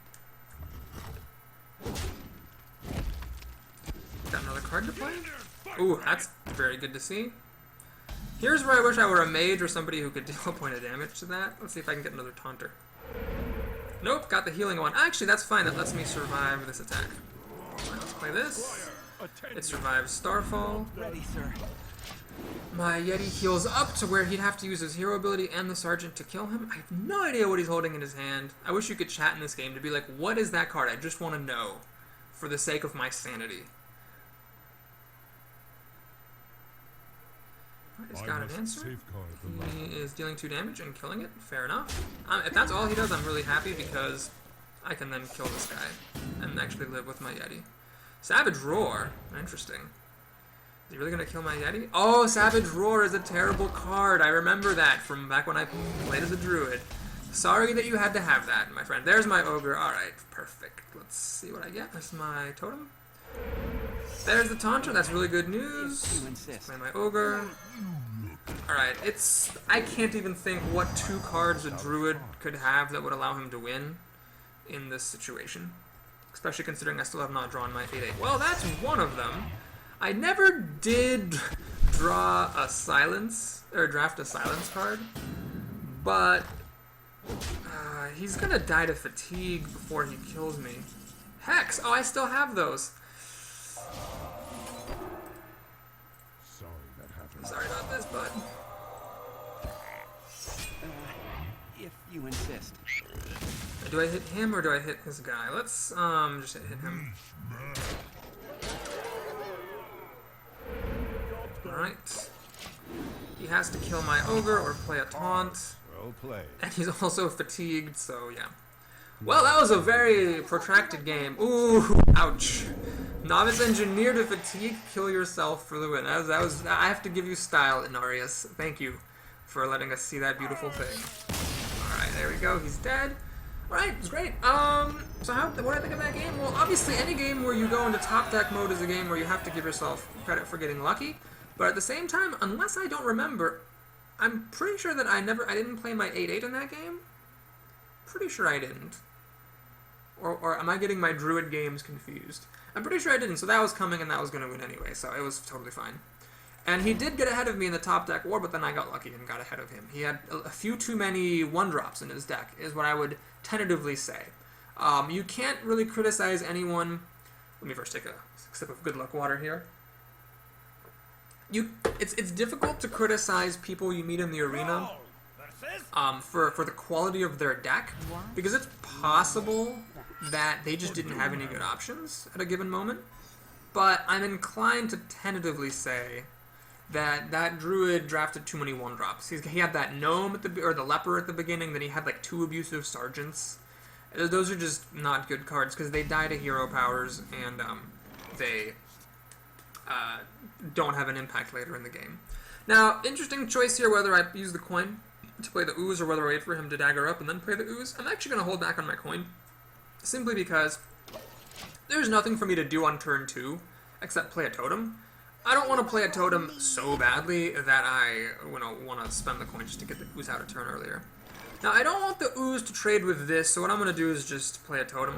Got another card to play? Ooh, that's very good to see. Here's where I wish I were a mage or somebody who could deal a point of damage to that. Let's see if I can get another taunter. Nope, got the healing one. Actually, that's fine. That lets me survive this attack. Right, let's play this. It survives Starfall. Ready, sir. My Yeti heals up to where he'd have to use his hero ability and the Sergeant to kill him. I have no idea what he's holding in his hand. I wish you could chat in this game to be like, what is that card? I just want to know for the sake of my sanity. He's got an answer. He is dealing 2 damage and killing it. Fair enough. If that's all he does, I'm really happy because I can then kill this guy and actually live with my Yeti. Savage Roar. Interesting. Is he really going to kill my Yeti? Oh, Savage Roar is a terrible card. I remember that from back when I played as a druid. Sorry that you had to have that, my friend. There's my ogre. Alright, perfect. Let's see what I get. That's my totem. There's the Taunter. That's really good news. Let's play my ogre. Alright, I can't even think what 2 cards a druid could have that would allow him to win in this situation. Especially considering I still have not drawn my 8-8. Well, that's one of them. I never did draw a silence, or draft a silence card, but he's gonna die to fatigue before he kills me. Hex! Oh, I still have those. Sorry about this, bud. If you insist. Do I hit him or do I hit his guy? Let's just hit him. Alright. He has to kill my ogre or play a taunt. Well played. And he's also fatigued, so yeah. Well, that was a very protracted game. Ooh, ouch. Novice Engineer to fatigue, kill yourself for the win. That was, I have to give you style, Inarius. Thank you for letting us see that beautiful thing. Alright, there we go. He's dead. Alright, it's great. So what do I think of that game? Well, obviously any game where you go into top deck mode is a game where you have to give yourself credit for getting lucky. But at the same time, unless I don't remember, I'm pretty sure that I didn't play my 8-8 in that game. Pretty sure I didn't. Or am I getting my druid games confused? I'm pretty sure I didn't, so that was coming and that was going to win anyway, so it was totally fine. And he did get ahead of me in the top deck war, but then I got lucky and got ahead of him. He had a few too many 1-drops in his deck, is what I would tentatively say. You can't really criticize anyone... Let me first take a sip of good luck water here. It's difficult to criticize people you meet in the arena for the quality of their deck, because it's possible that they just didn't have any good options at a given moment. But I'm inclined to tentatively say that druid drafted too many 1-drops. He had that gnome or the leper at the beginning, then he had like 2 abusive sergeants. Those are just not good cards because they die to hero powers and they don't have an impact later in the game. Now, interesting choice here whether I use the coin to play the Ooze or whether I wait for him to dagger up and then play the Ooze. I'm actually going to hold back on my coin simply because there's nothing for me to do on turn 2 except play a totem. I don't want to play a totem so badly that I want to spend the coin just to get the Ooze out a turn earlier. Now, I don't want the Ooze to trade with this, so what I'm going to do is just play a totem.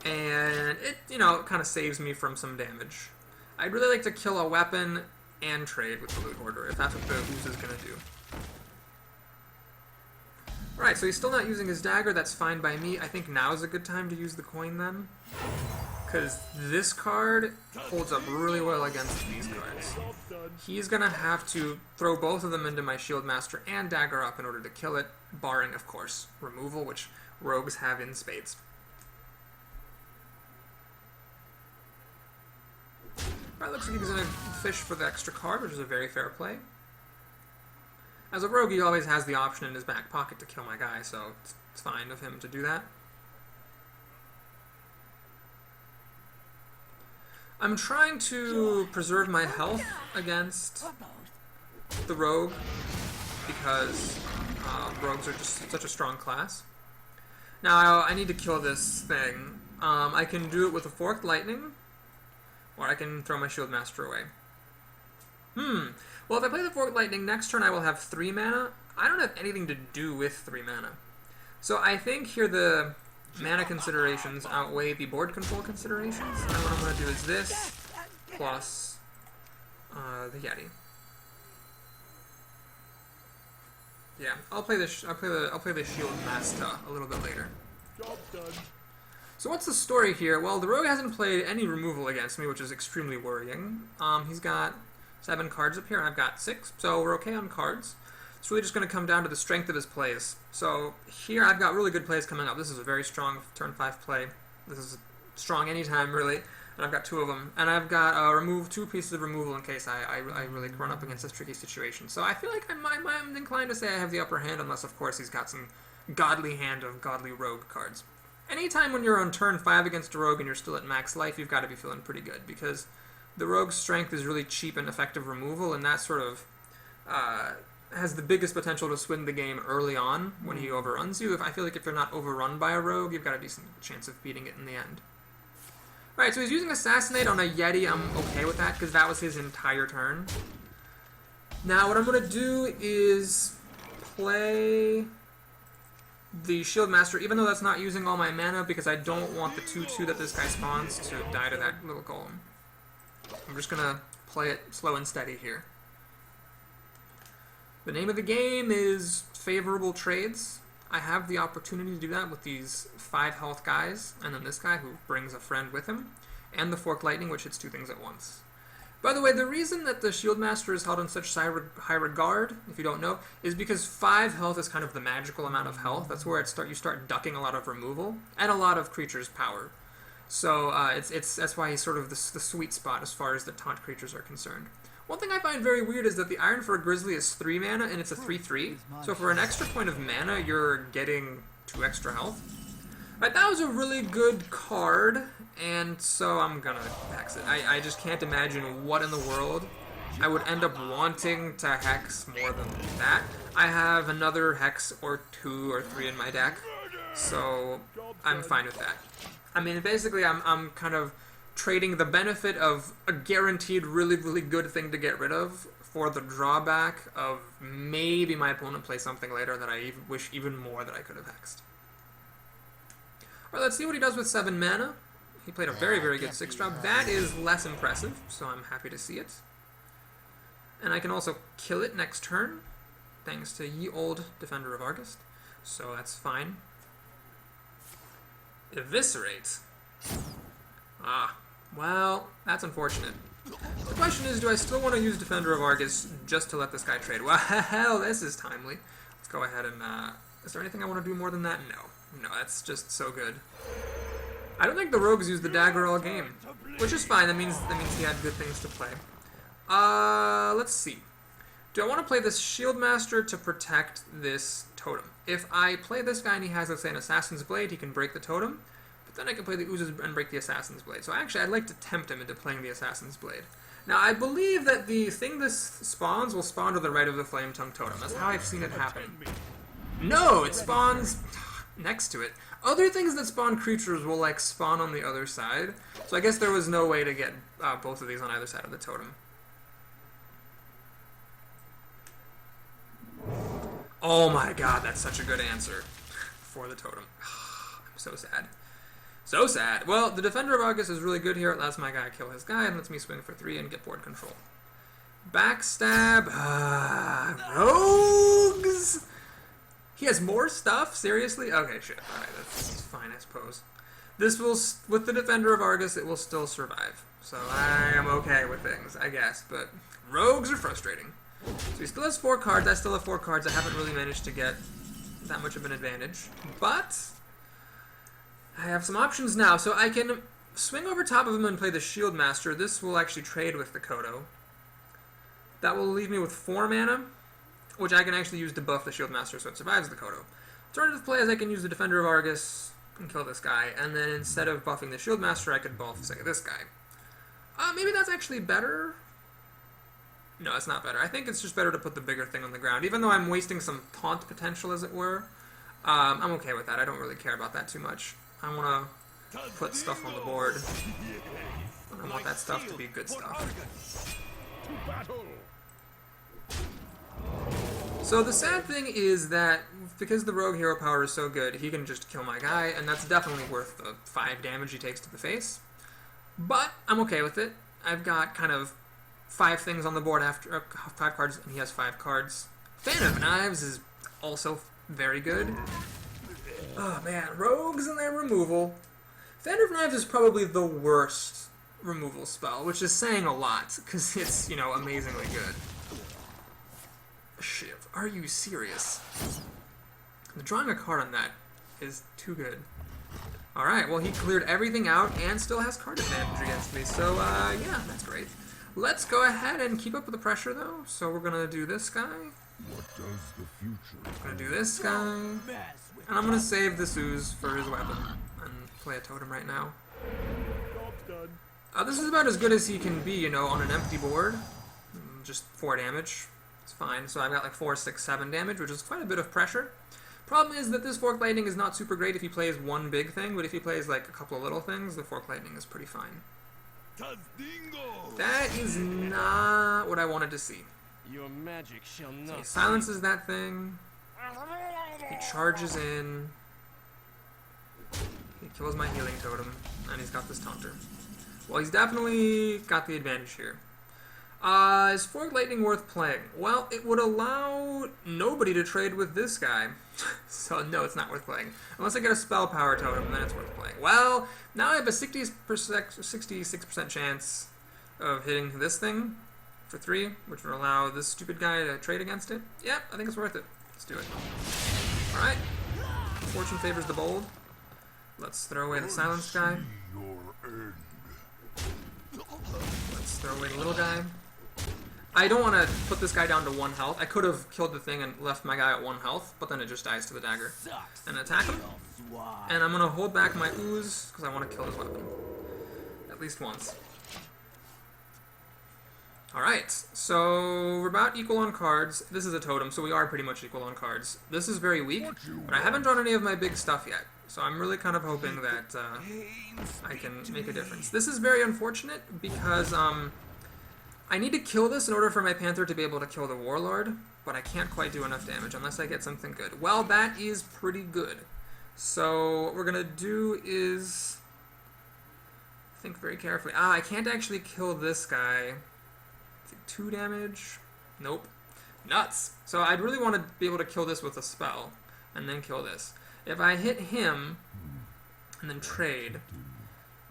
And it, you know, kind of saves me from some damage. I'd really like to kill a weapon and trade with the Loot Hoarder, if that's what the Ooze is going to do. Alright, so he's still not using his dagger, that's fine by me. I think now is a good time to use the coin then. Because this card holds up really well against these cards. He's going to have to throw both of them into my Shieldmaster and dagger up in order to kill it, barring, of course, removal, which rogues have in spades. Alright, looks like he's going to fish for the extra card, which is a very fair play. As a rogue, he always has the option in his back pocket to kill my guy, so it's fine of him to do that. I'm trying to preserve my health against the rogue, because rogues are just such a strong class. Now, I need to kill this thing. I can do it with a Forked Lightning, or I can throw my Shieldmaster away. Well, if I play the Forked Lightning, next turn I will have 3 mana. I don't have anything to do with 3 mana. So I think here the mana considerations outweigh the board control considerations. And what I'm going to do is this, plus the Yeti. Yeah, I'll play the Shieldmasta a little bit later. Job done. So what's the story here? Well, the rogue hasn't played any removal against me, which is extremely worrying. He's got 7 cards up here, I've got 6, so we're okay on cards. It's really just going to come down to the strength of his plays. So here I've got really good plays coming up. This is a very strong turn 5 play. This is strong anytime, really. And I've got 2 of them. And I've got 2 pieces of removal in case I really run up against this tricky situation. So I feel like I'm inclined to say I have the upper hand, unless, of course, he's got some godly hand of godly rogue cards. Anytime when you're on turn 5 against a rogue and you're still at max life, you've got to be feeling pretty good, because the rogue's strength is really cheap and effective removal, and that sort of has the biggest potential to swing the game early on when he overruns you. I feel like if you're not overrun by a rogue, you've got a decent chance of beating it in the end. Alright, so he's using Assassinate on a Yeti. I'm okay with that, because that was his entire turn. Now, what I'm going to do is play the Shieldmaster, even though that's not using all my mana, because I don't want the 2/2 that this guy spawns to die to that little golem. I'm just going to play it slow and steady here. The name of the game is Favorable Trades. I have the opportunity to do that with these 5 health guys, and then this guy who brings a friend with him, and the Forked Lightning, which hits 2 things at once. By the way, the reason that the Shieldmaster is held in such high regard, if you don't know, is because 5 health is kind of the magical amount of health. That's where you start ducking a lot of removal, and a lot of creatures' power. So that's why he's sort of the sweet spot as far as the taunt creatures are concerned. One thing I find very weird is that the Iron for a Grizzly is 3 mana, and it's a 3/3. So for an extra point of mana, you're getting 2 extra health. Alright, that was a really good card, and so I'm gonna hex it. I just can't imagine what in the world I would end up wanting to hex more than that. I have another hex or 2 or 3 in my deck, so I'm fine with that. I mean, basically, I'm kind of trading the benefit of a guaranteed really, really good thing to get rid of for the drawback of maybe my opponent plays something later that I wish even more that I could have hexed. Alright, let's see what he does with 7 mana. He played a very, very good 6-drop. That is less impressive, so I'm happy to see it. And I can also kill it next turn, thanks to Ye Old Defender of Argist. So that's fine. Eviscerate. Ah, well, that's unfortunate. The question is, do I still want to use Defender of Argus just to let this guy trade? Well, hell, this is timely. Let's go ahead and, is there anything I want to do more than that? No. No, that's just so good. I don't think the rogues use the dagger all game, which is fine. That means he had good things to play. Let's see. Do I want to play this Shieldmaster to protect this totem? If I play this guy and he has, let's say, an Assassin's Blade, he can break the totem. But then I can play the Oozes and break the Assassin's Blade. So actually, I'd like to tempt him into playing the Assassin's Blade. Now, I believe that the thing this spawns will spawn to the right of the Flametongue Totem. That's how I've seen it happen. No, it spawns next to it. Other things that spawn creatures will, like, spawn on the other side. So I guess there was no way to get both of these on either side of the totem. Oh my god, that's such a good answer for the totem. I'm so sad. So sad. Well, the Defender of Argus is really good here. It lets my guy kill his guy and lets me swing for 3 and get board control. Backstab. Rogues! He has more stuff? Seriously? Okay, shit. Alright, that's fine, I suppose. This will, with the Defender of Argus, it will still survive. So I am okay with things, I guess. But rogues are frustrating. So he still has 4 cards. I still have 4 cards. I haven't really managed to get that much of an advantage. But I have some options now. So I can swing over top of him and play the Shieldmaster. This will actually trade with the Kodo. That will leave me with 4 mana, which I can actually use to buff the Shieldmaster so it survives the Kodo. Alternative play is I can use the Defender of Argus and kill this guy, and then instead of buffing the Shieldmaster, I could buff, say, this guy. Maybe that's actually better? No, it's not better. I think it's just better to put the bigger thing on the ground, even though I'm wasting some taunt potential, as it were. I'm okay with that. I don't really care about that too much. I want to put stuff on the board. I want that stuff to be good stuff. So the sad thing is that because the rogue hero power is so good, he can just kill my guy, and that's definitely worth the 5 damage he takes to the face. But I'm okay with it. I've got kind of 5 things on the board after 5 cards, and he has 5 cards. Fan of Knives is also very good. Oh man, rogues and their removal. Fan of Knives is probably the worst removal spell, which is saying a lot, because it's, you know, amazingly good. Shiv, are you serious? Drawing a card on that is too good. Alright, well he cleared everything out and still has card advantage against me, so yeah, that's great. Let's go ahead and keep up with the pressure though, so we're gonna do this guy. What does the future? I'm gonna do this guy, and I'm gonna save this Ooze for his weapon and play a totem right now. This is about as good as he can be, you know, on an empty board. Just 4 damage. It's fine. So I've got like 4, 6, 7 damage, which is quite a bit of pressure. Problem is that this Forked Lightning is not super great if he plays one big thing, but if he plays like a couple of little things, the Forked Lightning is pretty fine. That is not what I wanted to see. Your magic shall not. So he silences that thing. He charges in. He kills my healing totem, and he's got this taunter. Well, he's definitely got the advantage here. Is Forked Lightning worth playing? Well, it would allow nobody to trade with this guy. So no, it's not worth playing. Unless I get a spell power totem, then it's worth playing. Well, now I have a 66% chance of hitting this thing for 3, which would allow this stupid guy to trade against it. Yep, I think it's worth it. Let's do it. Alright. Fortune favors the bold. Let's throw away the silenced guy. Let's throw away the little guy. I don't want to put this guy down to 1 health. I could have killed the thing and left my guy at 1 health, but then it just dies to the dagger. And attack him. And I'm going to hold back my Ooze, because I want to kill his weapon. At least once. Alright, so we're about equal on cards. This is a totem, so we are pretty much equal on cards. This is very weak, but I haven't drawn any of my big stuff yet. So I'm really kind of hoping that I can make a difference. This is very unfortunate because I need to kill this in order for my Panther to be able to kill the Warlord, but I can't quite do enough damage unless I get something good. Well, that is pretty good. So what we're going to do is think very carefully. I can't actually kill this guy. 2 damage? Nope. Nuts! So I'd really want to be able to kill this with a spell, and then kill this. If I hit him, and then trade,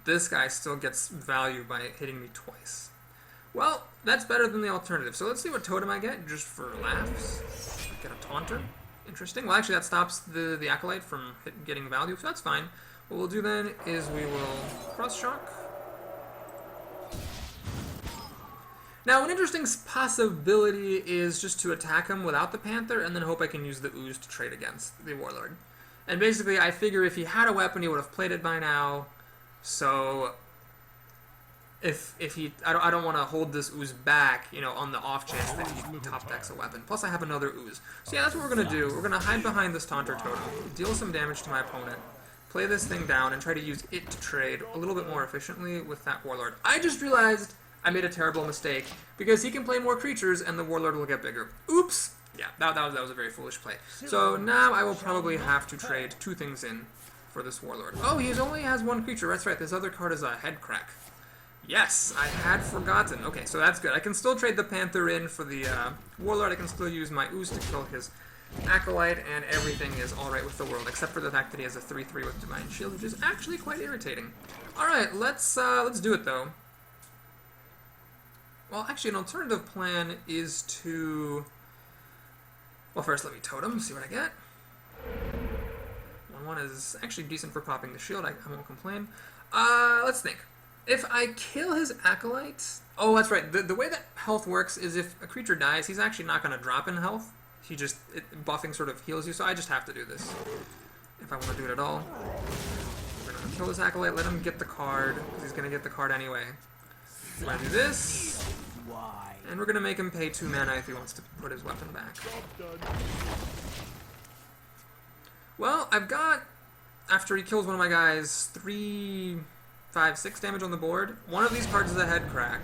this guy still gets value by hitting me twice. Well, that's better than the alternative. So let's see what totem I get, just for laughs. I get a Taunter. Interesting. Well, actually, that stops the Acolyte from getting value, so that's fine. What we'll do then is we will cross-shock. Now, an interesting possibility is just to attack him without the Panther, and then hope I can use the Ooze to trade against the Warlord. And basically, I figure if he had a weapon, he would have played it by now. So, if he, I don't want to hold this Ooze back, you know, on the off chance that he top decks a weapon. Plus, I have another Ooze. So yeah, that's what we're gonna do. We're gonna hide behind this Taunter totem, deal some damage to my opponent, play this thing down, and try to use it to trade a little bit more efficiently with that Warlord. I just realized I made a terrible mistake because he can play more creatures, and the Warlord will get bigger. Oops. Yeah, that was a very foolish play. So now I will probably have to trade 2 things in for this Warlord. Oh, he only has 1 creature. That's right. This other card is a head crack. Yes, I had forgotten. Okay, so that's good. I can still trade the Panther in for the Warlord. I can still use my Ooze to kill his Acolyte, and everything is alright with the world, except for the fact that he has a 3/3 with Divine Shield, which is actually quite irritating. Alright, let's do it, though. Well, actually, an alternative plan is to... Well, first let me Totem, see what I get. 1/1 is actually decent for popping the shield, I won't complain. Let's think. If I kill his Acolyte... Oh, that's right. The way that health works is if a creature dies, he's actually not going to drop in health. He just... buffing sort of heals you, so I just have to do this. If I want to do it at all. We're going to kill this Acolyte, let him get the card, because he's going to get the card anyway. We're going to do this. And we're going to make him pay 2 mana if he wants to put his weapon back. Well, I've got, after he kills one of my guys, 3, 5, 6 damage on the board. One of these cards is a head crack,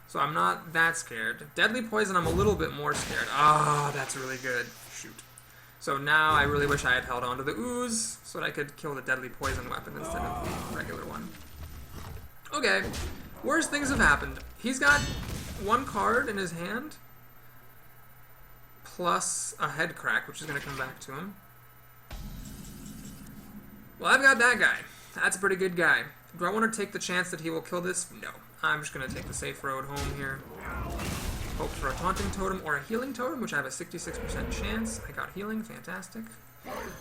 so I'm not that scared. Deadly Poison, I'm a little bit more scared. Ah, that's really good. Shoot. So now I really wish I had held on to the Ooze, so that I could kill the Deadly Poison weapon instead of the regular one. Okay, worse things have happened. He's got 1 card in his hand, plus a head crack, which is going to come back to him. Well, I've got that guy. That's a pretty good guy. Do I want to take the chance that he will kill this? No. I'm just going to take the safe road home here. Hope for a Taunting Totem or a Healing Totem, which I have a 66% chance. I got Healing. Fantastic.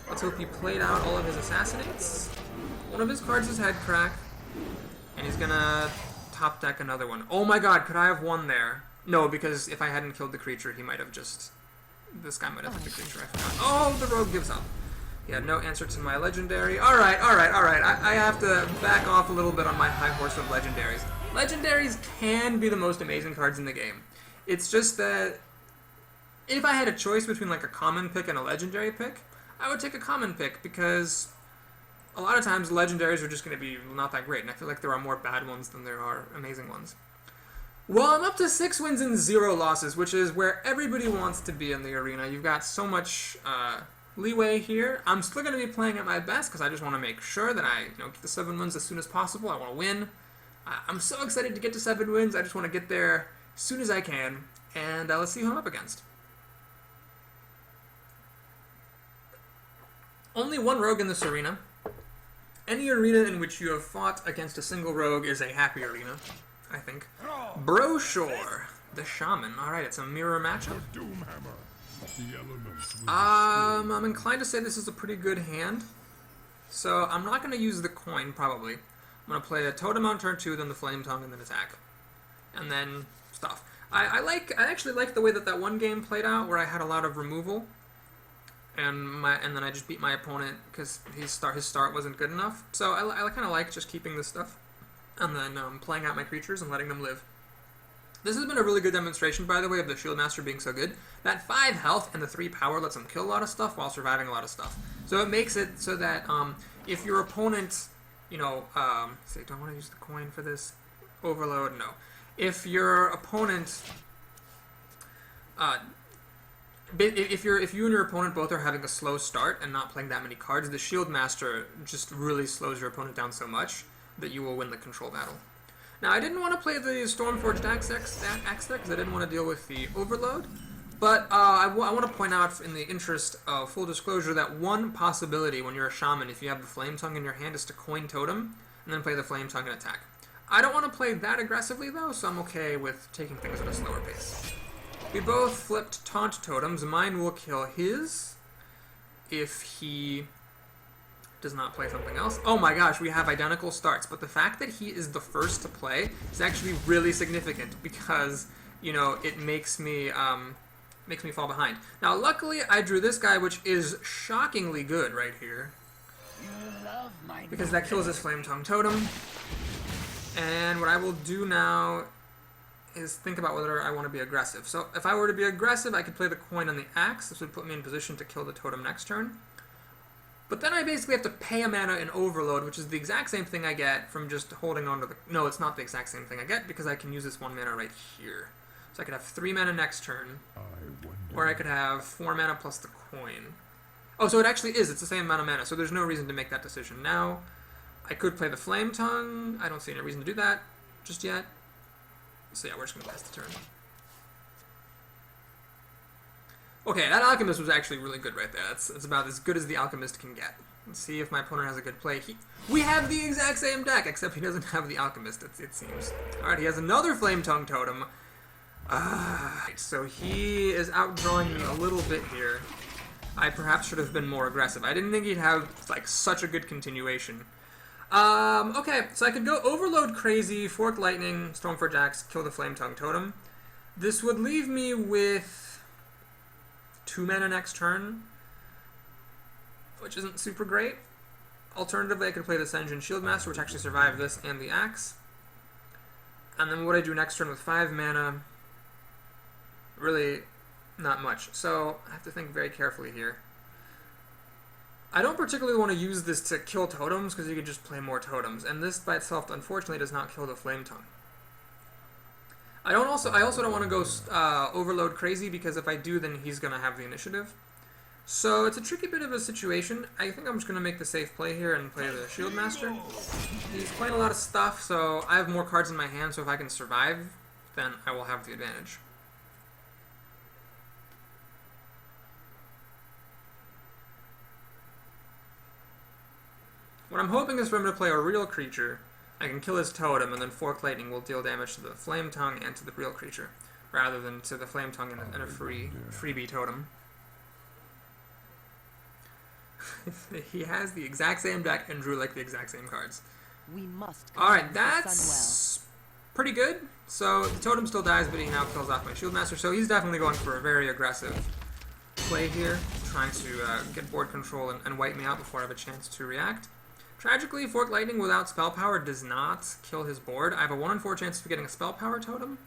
Let's hope he played out all of his Assassinates. One of his cards is head crack, and he's going to top deck another one. Oh my god, could I have won there? No, because if I hadn't killed the creature, he might have just... This guy might have hit the creature, I forgot. Oh, the rogue gives up. He had no answer to my legendary. Alright. I have to back off a little bit on my high horse of legendaries. Legendaries can be the most amazing cards in the game. It's just that if I had a choice between like a common pick and a legendary pick, I would take a common pick because a lot of times legendaries are just going to be not that great, and I feel like there are more bad ones than there are amazing ones. Well, I'm up to 6 wins and 0 losses, which is where everybody wants to be in the arena. You've got so much leeway here. I'm still going to be playing at my best because I just want to make sure that I get the 7 wins as soon as possible. I want to win. I'm so excited to get to 7 wins. I just want to get there as soon as I can. And let's see who I'm up against. Only 1 rogue in this arena. Any arena in which you have fought against a single rogue is a happy arena, I think. Brochure, the Shaman. Alright, it's a mirror matchup. I'm inclined to say this is a pretty good hand. So I'm not going to use the coin, probably. I'm going to play a Totem on turn 2, then the Flametongue, and then attack. And then stuff. I actually like the way that one game played out, where I had a lot of removal. And then I just beat my opponent because his start wasn't good enough. So I kind of like just keeping this stuff and then playing out my creatures and letting them live. This has been a really good demonstration, by the way, of the Shieldmaster being so good. That 5 health and the 3 power lets him kill a lot of stuff while surviving a lot of stuff. So it makes it so that if your opponent, say, don't want to use the coin for this overload. No, if your opponent. If you and your opponent both are having a slow start and not playing that many cards, the Shieldmaster just really slows your opponent down so much that you will win the control battle. Now, I didn't want to play the Stormforged Axe there because I didn't want to deal with the overload, but I want to point out, in the interest of full disclosure, that one possibility when you're a Shaman, if you have the Flametongue in your hand, is to coin Totem and then play the Flametongue and attack. I don't want to play that aggressively, though, so I'm okay with taking things at a slower pace. We both flipped Taunt Totems. Mine will kill his if he does not play something else. Oh my gosh, we have identical starts, but the fact that he is the first to play is actually really significant because, it makes me fall behind. Now, luckily, I drew this guy, which is shockingly good right here, because that kills his Flametongue Totem. And what I will do now is think about whether I want to be aggressive. So if I were to be aggressive, I could play the coin on the axe. This would put me in position to kill the totem next turn. But then I basically have to pay a mana in overload, which is the exact same thing I get from just holding on to the... No, it's not the exact same thing I get because I can use this 1 mana right here. So I could have 3 mana next turn. Or I could have 4 mana plus the coin. Oh, so it actually is. It's the same amount of mana, so there's no reason to make that decision now. I could play the Flametongue. I don't see any reason to do that just yet. So yeah, we're just going to pass the turn. Okay, that Alchemist was actually really good right there. It's about as good as the Alchemist can get. Let's see if my opponent has a good play. We have the exact same deck, except he doesn't have the Alchemist, it seems. Alright, he has another Flametongue Totem. So he is outdrawing me a little bit here. I perhaps should have been more aggressive. I didn't think he'd have, like, such a good continuation. Okay, so I could go Overload Crazy, Fork Lightning, Stormforged Axe, kill the Flametongue Totem. This would leave me with 2 mana next turn, which isn't super great. Alternatively, I could play the Sen'jin Shieldmasta, which actually survived this and the Axe. And then what I do next turn with 5 mana, really not much. So I have to think very carefully here. I don't particularly want to use this to kill totems, because you can just play more totems, and this by itself, unfortunately, does not kill the Flametongue. I also don't want to go Overload Crazy, because if I do, then he's going to have the initiative. So it's a tricky bit of a situation. I think I'm just going to make the safe play here and play the Shieldmaster. He's playing a lot of stuff, so I have more cards in my hand, so if I can survive, then I will have the advantage. What I'm hoping is for him to play a real creature. I can kill his totem, and then Fork Lightning will deal damage to the Flametongue and to the real creature, rather than to the Flametongue and a freebie totem. He has the exact same deck and drew like the exact same cards. Alright, that's pretty good. So the totem still dies, but he now kills off my Shieldmaster, so he's definitely going for a very aggressive play here, trying to get board control and wipe me out before I have a chance to react. Tragically, Fork Lightning without spell power does not kill his board. I have a 1 in 4 chance of getting a spell power totem,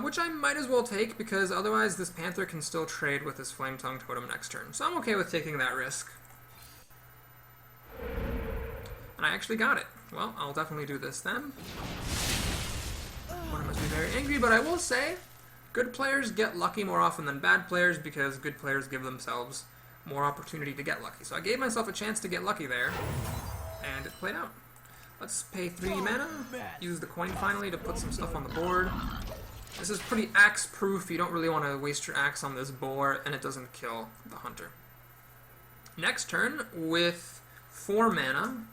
which I might as well take, because otherwise this Panther can still trade with his Flametongue Totem next turn. So I'm okay with taking that risk. And I actually got it. Well, I'll definitely do this then. One must be very angry, but I will say, good players get lucky more often than bad players, because good players give themselves more opportunity to get lucky. So I gave myself a chance to get lucky there, and it played out. Let's pay 3 mana, use the coin finally to put some stuff on the board. This is pretty axe-proof. You don't really want to waste your axe on this boar, and it doesn't kill the hunter. Next turn, with 4 mana,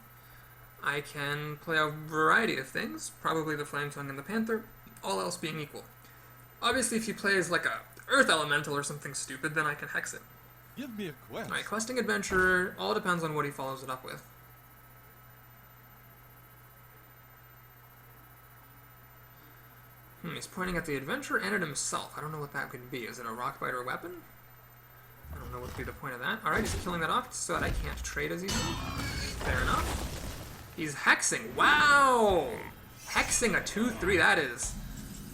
I can play a variety of things, probably the Flametongue and the Panther, all else being equal. Obviously, if he plays like a Earth Elemental or something stupid, then I can hex it. Give me a quest. Alright, Questing Adventurer, all depends on what he follows it up with. He's pointing at the adventurer and at himself. I don't know what that could be. Is it a Rockbiter weapon? I don't know what would be the point of that. Alright, he's killing that off so that I can't trade as easily. Fair enough. He's hexing. Wow! Hexing a 2/3.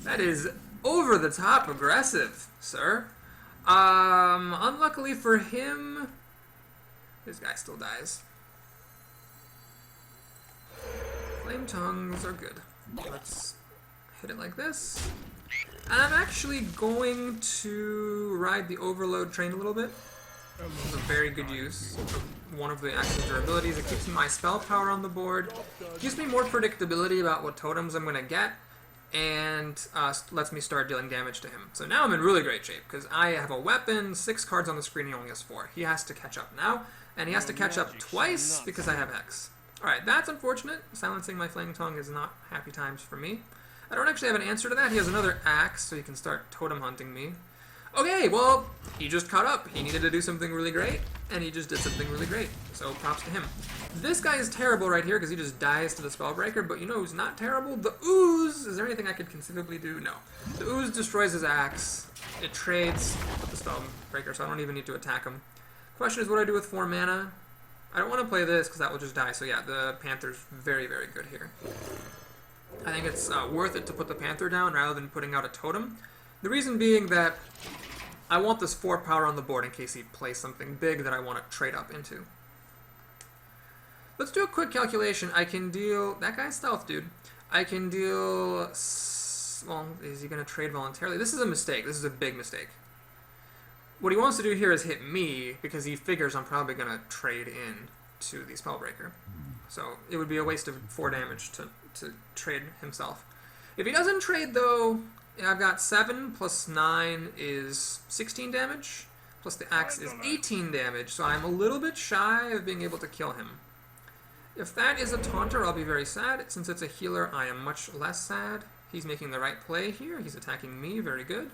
That is over the top aggressive, sir. Unluckily for him, this guy still dies. Flametongues are good. Let's hit it like this. And I'm actually going to ride the overload train a little bit. This is a very good use of one of the axe's durabilities. It keeps my spell power on the board, gives me more predictability about what totems I'm going to get, and lets me start dealing damage to him. So now I'm in really great shape, because I have a weapon, 6 cards on the screen, he only has 4. He has to catch up now, and he has to catch up twice because I have Hex. Alright, that's unfortunate. Silencing my Flametongue is not happy times for me. I don't actually have an answer to that. He has another axe, so he can start totem hunting me. Okay, well, he just caught up. He needed to do something really great, and he just did something really great. So props to him. This guy is terrible right here because he just dies to the Spellbreaker, but you know who's not terrible? The Ooze! Is there anything I could conceivably do? No. The Ooze destroys his axe. It trades with the Spellbreaker, so I don't even need to attack him. Question is what do I do with 4 mana? I don't want to play this because that will just die, so yeah, the Panther's very, very good here. I think it's worth it to put the Panther down rather than putting out a totem. The reason being that I want this 4 power on the board in case he plays something big that I want to trade up into. Let's do a quick calculation. I can deal... That guy's stealth, dude. I can deal well, is he going to trade voluntarily? This is a mistake. This is a big mistake. What he wants to do here is hit me, because he figures I'm probably going to trade in to the Spellbreaker. So it would be a waste of 4 damage to trade himself. If he doesn't trade, though, I've got 7 plus 9 is 16 damage, plus the axe is 18 damage, so I'm a little bit shy of being able to kill him. If that is a taunter, I'll be very sad. Since it's a healer, I am much less sad. He's making the right play here. He's attacking me. Very good.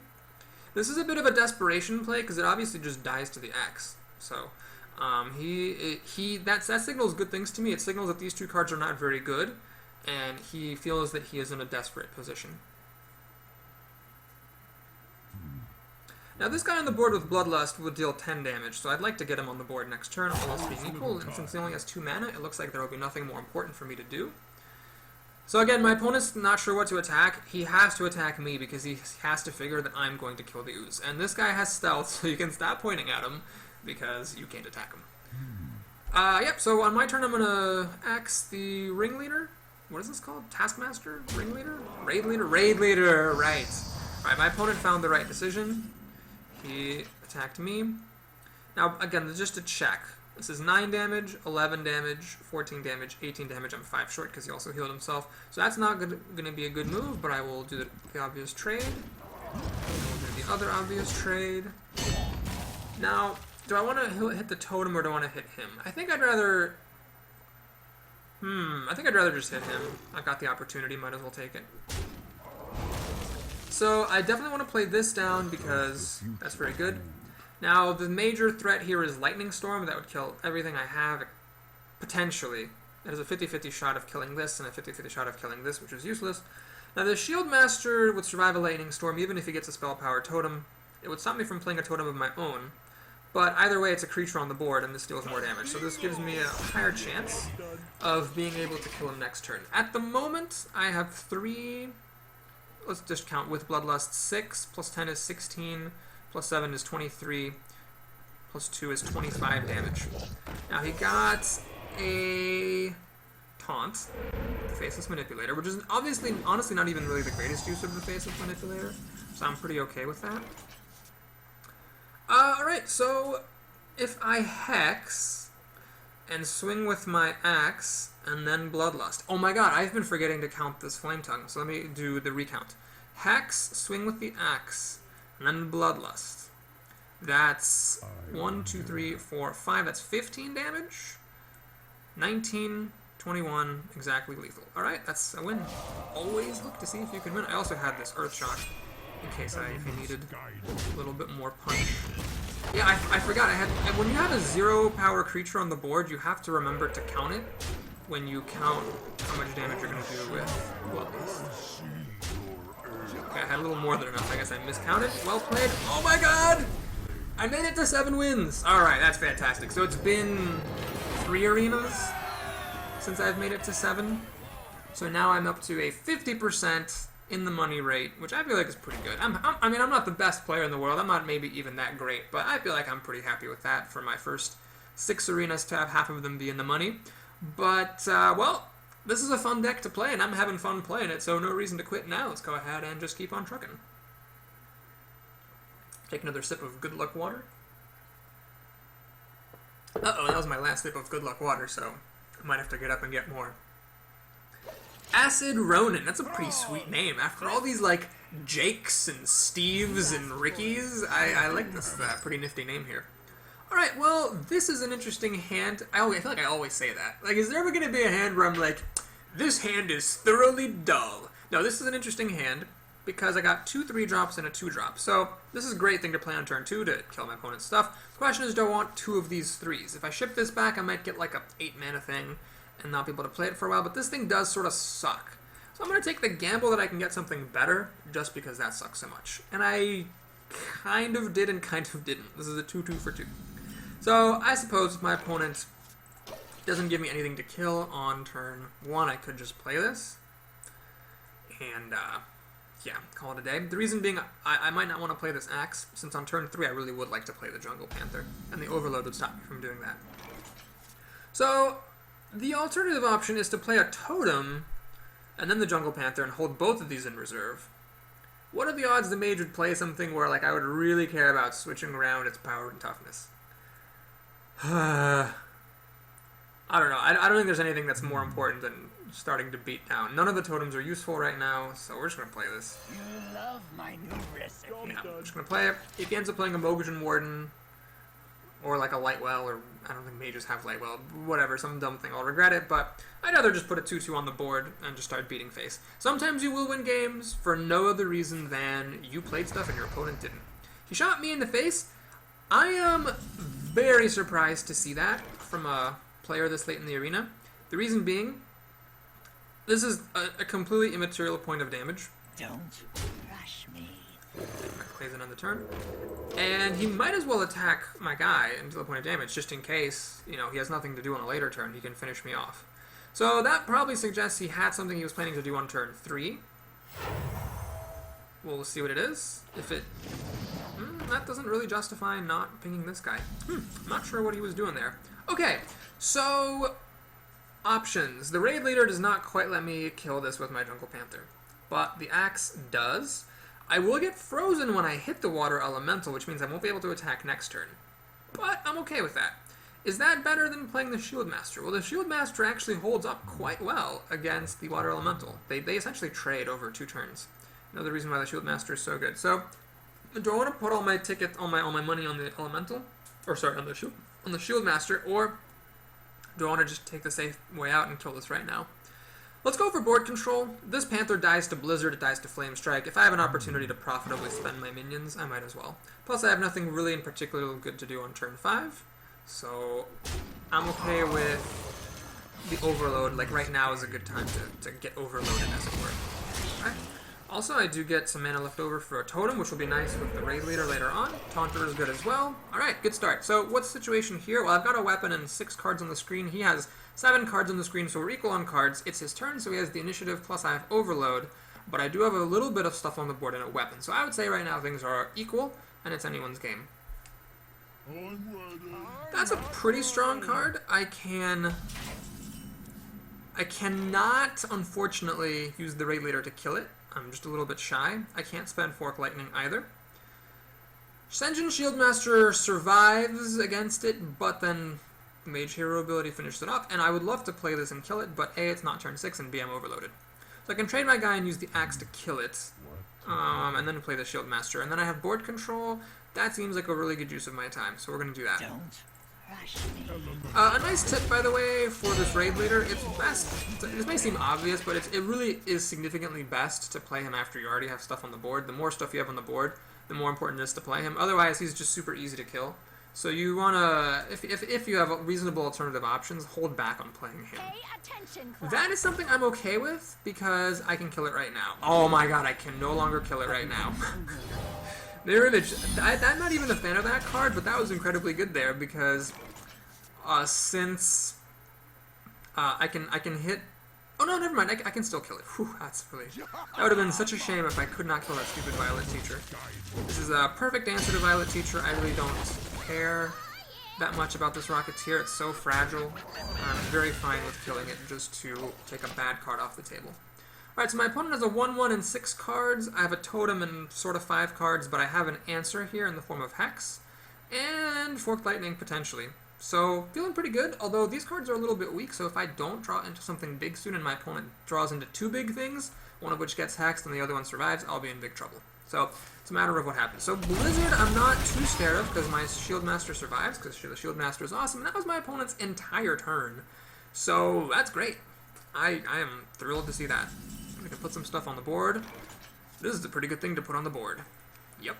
This is a bit of a desperation play, because it obviously just dies to the axe. So, that signals good things to me. It signals that these 2 cards are not very good, and he feels that he is in a desperate position. Now this guy on the board with Bloodlust will deal 10 damage, so I'd like to get him on the board next turn, all else being equal, and since he only has 2 mana, it looks like there will be nothing more important for me to do. So again, my opponent's not sure what to attack. He has to attack me because he has to figure that I'm going to kill the Ooze. And this guy has stealth, so you can stop pointing at him, because you can't attack him. Yep, so on my turn I'm going to axe the Ringleader. What is this called? Taskmaster? Ringleader? Raid Leader? Raid Leader, right. Alright, my opponent found the right decision. He attacked me. Now, again, just to check. This is 9 damage, 11 damage, 14 damage, 18 damage. I'm 5 short because he also healed himself. So that's not going to be a good move, but I will do the obvious trade. I will do the other obvious trade. Now, do I want to hit the totem or do I want to hit him? I think I'd rather... I think I'd rather just hit him. I've got the opportunity, might as well take it. So I definitely want to play this down because that's very good. Now the major threat here is Lightning Storm. That would kill everything I have, potentially. That is a 50-50 shot of killing this and a 50-50 shot of killing this, which is useless. Now the Shieldmaster would survive a Lightning Storm even if he gets a Spell Power Totem. It would stop me from playing a totem of my own. But either way, it's a creature on the board, and this deals more damage. So this gives me a higher chance of being able to kill him next turn. At the moment, I have 3... Let's just count with Bloodlust. 6 plus 10 is 16, plus 7 is 23, plus 2 is 25 damage. Now he got a taunt, the Faceless Manipulator, which is obviously, honestly, not even really the greatest use of the Faceless Manipulator, so I'm pretty okay with that. Alright, so if I Hex and swing with my axe and then Bloodlust. Oh my god, I've been forgetting to count this Flametongue, so let me do the recount. Hex, swing with the axe, and then Bloodlust. That's 1, 2, 3, 4, 5. That's 15 damage. 19, 21, exactly lethal. Alright, that's a win. Always look to see if you can win. I also had this Earth Shock in case I needed a little bit more punch. Yeah, I forgot. When you have a 0 power creature on the board, you have to remember to count it when you count how much damage you're going to do with Bloodlust. Okay, I had a little more than enough. I guess I miscounted. Well played. Oh my god! I made it to 7 wins! Alright, that's fantastic. So it's been 3 arenas since I've made it to 7. So now I'm up to a 50% in the money rate, which I feel like is pretty good. I mean, I'm not the best player in the world. I'm not maybe even that great, but I feel like I'm pretty happy with that for my first 6 arenas to have half of them be in the money. But, well, this is a fun deck to play, and I'm having fun playing it, so no reason to quit now. Let's go ahead and just keep on trucking. Take another sip of Good Luck Water. Uh-oh, that was my last sip of Good Luck Water, so I might have to get up and get more. Acid Ronin. That's a pretty sweet name. After all these, like, Jakes and Steves and Rickies, I like this pretty nifty name here. Alright, well, this is an interesting hand. I feel like I always say that. Like, is there ever going to be a hand where I'm like, this hand is thoroughly dull? No, this is an interesting hand because I got 2 3-drops and a 2-drop. So, this is a great thing to play on turn 2 to kill my opponent's stuff. The question is, do I want 2 of these 3s? If I ship this back, I might get like a 8-mana thing and not be able to play it for a while, but this thing does sort of suck. So I'm going to take the gamble that I can get something better, just because that sucks so much. And I kind of did and kind of didn't. This is a 2-2 for 2. So I suppose if my opponent doesn't give me anything to kill on turn 1, I could just play this. And, yeah, call it a day. The reason being, I might not want to play this Axe, since on turn 3 I really would like to play the Jungle Panther, and the Overload would stop me from doing that. So, the alternative option is to play a Totem, and then the Jungle Panther, and hold both of these in reserve. what are the odds the mage would play something where like I would really care about switching around its power and toughness? I don't know. I don't think there's anything that's more important than starting to beat down. None of the totems are useful right now, so we're just going to play this. You love my new recipe. Yeah, I'm just going to play it. If he ends up playing a Mogujin Warden, or like a Lightwell, or I don't think mages have Lightwell, whatever, some dumb thing, I'll regret it, but I'd rather just put a 2-2 on the board and just start beating face. Sometimes you will win games for no other reason than you played stuff and your opponent didn't. He shot me in the face. I am very surprised to see that from a player this late in the arena. The reason being, this is a completely immaterial point of damage. Don't rush me. Plays another turn. And he might as well attack my guy until the point of damage, just in case, you know, he has nothing to do on a later turn. He can finish me off. So that probably suggests he had something he was planning to do on turn 3. We'll see what it is. If it... that doesn't really justify not pinging this guy. I'm not sure what he was doing there. Okay, so... options. The raid leader does not quite let me kill this with my Jungle Panther, but the axe does. I will get frozen when I hit the water elemental, which means I won't be able to attack next turn. But I'm okay with that. Is that better than playing the Shieldmaster? Well, the Shieldmaster actually holds up quite well against the water elemental. They essentially trade over 2 turns. Another reason why the Shieldmaster is so good. So, do I want to put all my tickets, all my money on the elemental? Or sorry, on the Shieldmaster, or do I want to just take the safe way out and kill this right now? Let's go for board control. This Panther dies to Blizzard, it dies to Flame Strike. If I have an opportunity to profitably spend my minions, I might as well. Plus, I have nothing really in particular good to do on turn 5, so I'm okay with the overload. Like, right now is a good time to get overloaded, as it were. Alright. Also, I do get some mana left over for a totem, which will be nice with the raid leader later on. Taunter is good as well. Alright, good start. So, what's the situation here? Well, I've got a weapon and 6 cards on the screen. He has 7 cards on the screen, so we're equal on cards. It's his turn, so he has the initiative, plus I have overload. But I do have a little bit of stuff on the board and a weapon. So I would say right now things are equal, and it's anyone's game. That's a pretty strong card. I cannot, unfortunately, use the raid leader to kill it. I'm just a little bit shy. I can't spend Fork Lightning either. Sen'jin Shieldmasta survives against it, but then Mage Hero ability finishes it off, and I would love to play this and kill it, but A, it's not turn 6, and B, I'm overloaded. So I can trade my guy and use the axe to kill it, and then play the Shieldmaster. And then I have board control. That seems like a really good use of my time, so we're going to do that. Don't rush me. A nice tip, by the way, for this raid leader, it's best, this may seem obvious, but it really is significantly best to play him after you already have stuff on the board. The more stuff you have on the board, the more important it is to play him. Otherwise, he's just super easy to kill. So you want to, if you have reasonable alternative options, hold back on playing him. Pay attention, class. That is something I'm okay with, because I can kill it right now. Oh my god, I can no longer kill it right now. Mirror Image, I'm not even a fan of that card, but that was incredibly good there, because since I can hit... Oh no, never mind, I can still kill it. Whew, that's really... That would have been such a shame if I could not kill that stupid Violet Teacher. This is a perfect answer to Violet Teacher. I really don't care that much about this Rocketeer. It's so fragile. I'm very fine with killing it just to take a bad card off the table. Alright, so my opponent has a 1-1 and 6 cards. I have a totem and sort of 5 cards, but I have an answer here in the form of Hex. And Forked Lightning, potentially. So, feeling pretty good, although these cards are a little bit weak, so if I don't draw into something big soon and my opponent draws into 2 big things, one of which gets hexed and the other one survives, I'll be in big trouble. So, it's a matter of what happens. So, Blizzard, I'm not too scared of, because my Shieldmaster survives, because the Shieldmaster is awesome, and that was my opponent's entire turn. So, that's great. I am thrilled to see that. We can put some stuff on the board. This is a pretty good thing to put on the board. Yep.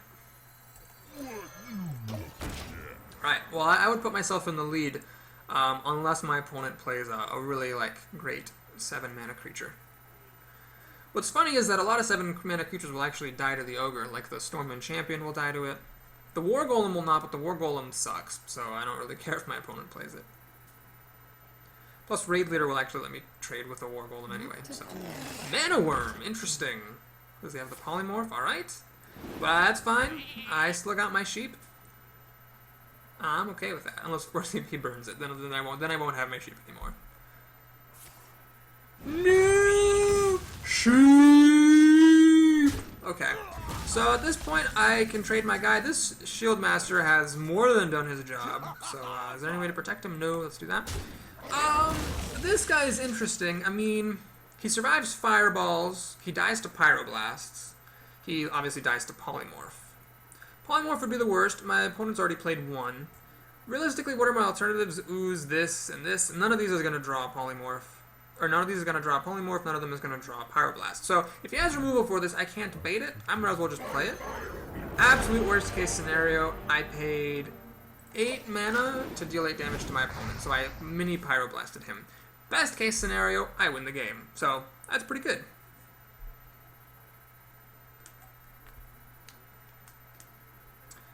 Right, well, I would put myself in the lead, unless my opponent plays a really, great 7-mana creature. What's funny is that a lot of 7-mana creatures will actually die to the Ogre, like the Stormwind Champion will die to it. The War Golem will not, but the War Golem sucks, so I don't really care if my opponent plays it. Plus, Raid Leader will actually let me trade with the War Golem anyway, so... Mana Worm! Interesting! Does he have the Polymorph? Alright. Well, that's fine. I still got my sheep. I'm okay with that, unless of course he burns it. Then I won't have my sheep anymore. No sheep. Okay, So at this point, I can trade my guy. This Shieldmaster has more than done his job. So is there any way to protect him? No, let's do that. This guy is interesting. I mean, he survives fireballs. He dies to pyroblasts. He obviously dies to polymorph. Polymorph would be the worst. My opponent's already played one. Realistically, what are my alternatives? Ooze, this, and this. None of these is going to draw polymorph. Or none of these is going to draw polymorph, none of them is going to draw pyroblast. So, if he has removal for this, I can't bait it. I might as well just play it. Absolute worst case scenario, I paid 8 mana to deal 8 damage to my opponent. So I mini pyroblasted him. Best case scenario, I win the game. So, that's pretty good.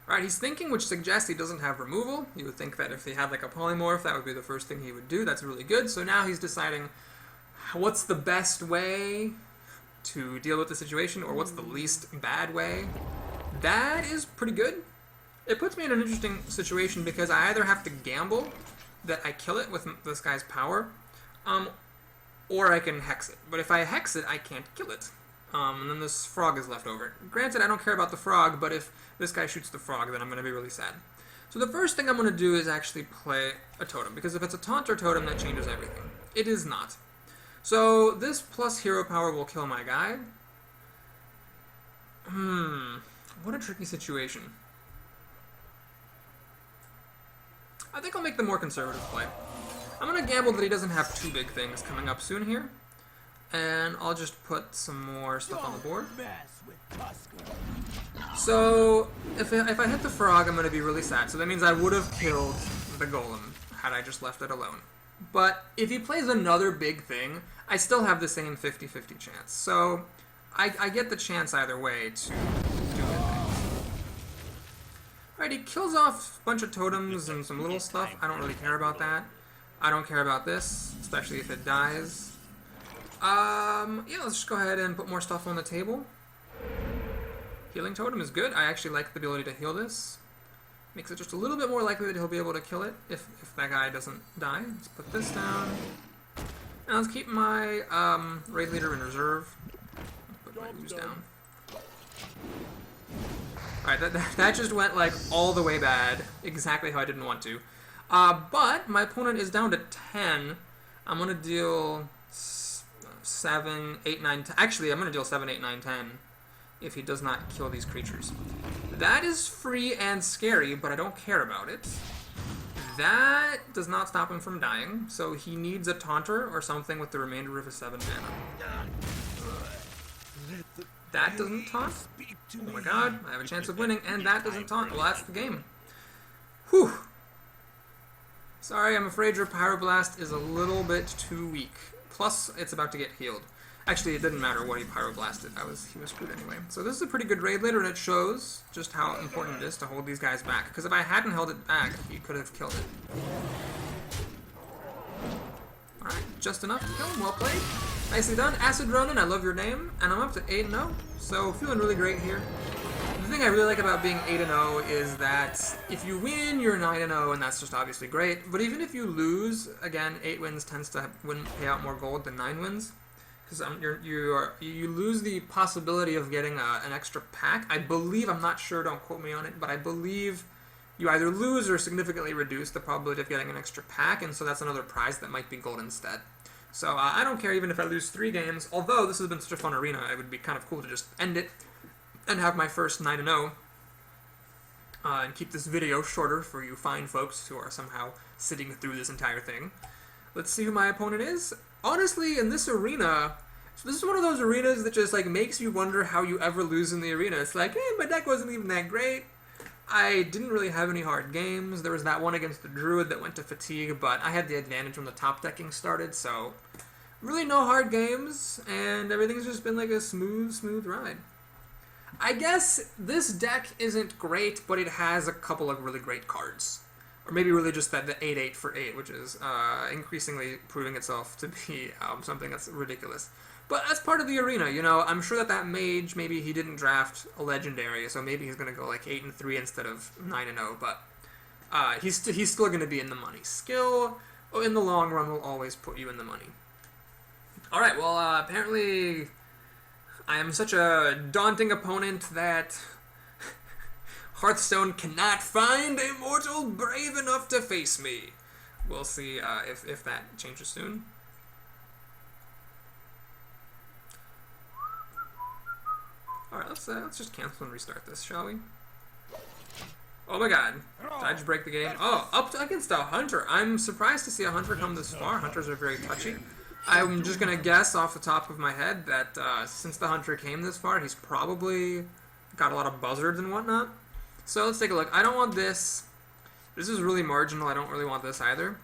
Alright, he's thinking, which suggests he doesn't have removal. You would think that if he had like a polymorph, that would be the first thing he would do. That's really good. So now he's deciding what's the best way to deal with the situation, or what's the least bad way. That is pretty good. It puts me in an interesting situation because I either have to gamble that I kill it with this guy's power, or I can hex it. But if I hex it, I can't kill it. And then this frog is left over. Granted, I don't care about the frog, but if this guy shoots the frog, then I'm going to be really sad. So the first thing I'm going to do is actually play a totem, because if it's a taunt or totem, that changes everything. It is not. So this plus hero power will kill my guy. What a tricky situation. I think I'll make the more conservative play. I'm going to gamble that he doesn't have two big things coming up soon here. And I'll just put some more stuff on the board. So, if I hit the frog, I'm going to be really sad. So that means I would have killed the golem had I just left it alone. But if he plays another big thing, I still have the same 50-50 chance. So, I get the chance either way to do it. Alright, he kills off a bunch of totems and some little stuff. I don't really care about that. I don't care about this, especially if it dies. Yeah, let's just go ahead and put more stuff on the table. Healing Totem is good. I actually like the ability to heal this. Makes it just a little bit more likely that he'll be able to kill it if that guy doesn't die. Let's put this down. And let's keep my raid leader in reserve. Put my Ooze down. Alright, that just went like all the way bad. Exactly how I didn't want to. But my opponent is down to 10. I'm going to deal 7, 8, 9, 10. Actually, I'm going to deal 7, 8, 9, 10 if he does not kill these creatures. That is free and scary, but I don't care about it. That does not stop him from dying, so he needs a taunter or something with the remainder of his 7 mana. That doesn't taunt. Oh my god, I have a chance of winning, and that doesn't taunt. Well, that's the game. Whew. Sorry, I'm afraid your Pyroblast is a little bit too weak. Plus, it's about to get healed. Actually, it didn't matter what he Pyroblasted. He was screwed anyway. So this is a pretty good raid leader, and it shows just how important it is to hold these guys back. Because if I hadn't held it back, he could have killed it. Alright, just enough to kill him. Well played. Nicely done. Acid Ronin, I love your name. And I'm up to 8-0, so feeling really great here. The thing I really like about being 8-0 is that if you win, you're 9-0, and that's just obviously great. But even if you lose, again, 8 wins tends to pay out more gold than 9 wins. Because you lose the possibility of getting an extra pack. I believe, I'm not sure, don't quote me on it, but I believe you either lose or significantly reduce the probability of getting an extra pack, and so that's another prize that might be gold instead. So I don't care even if I lose 3 games, although this has been such a fun arena, it would be kind of cool to just end it and have my first 9-0, and keep this video shorter for you fine folks who are somehow sitting through this entire thing. Let's see who my opponent is. Honestly, in this arena, this is one of those arenas that just like makes you wonder how you ever lose in the arena. It's like, hey, my deck wasn't even that great. I didn't really have any hard games. There was that one against the Druid that went to fatigue, but I had the advantage when the top decking started, so really no hard games, and everything's just been like a smooth ride. I guess this deck isn't great, but it has a couple of really great cards. Or maybe really just the 8-8 for 8, which is increasingly proving itself to be something that's ridiculous. But that's part of the arena, you know. I'm sure that mage, maybe he didn't draft a legendary, so maybe he's going to go like 8-3 instead of 9-0, but he's still going to be in the money. Skill, in the long run, will always put you in the money. Alright, well, apparently I am such a daunting opponent that Hearthstone cannot find a mortal brave enough to face me. We'll see if that changes soon. Alright, let's just cancel and restart this, shall we? Oh my god. Did I just break the game? Oh, up against a Hunter. I'm surprised to see a Hunter come this far. Hunters are very touchy. I'm just going to guess off the top of my head that since the Hunter came this far, he's probably got a lot of buzzards and whatnot. So let's take a look. I don't want this. This is really marginal. I don't really want this either.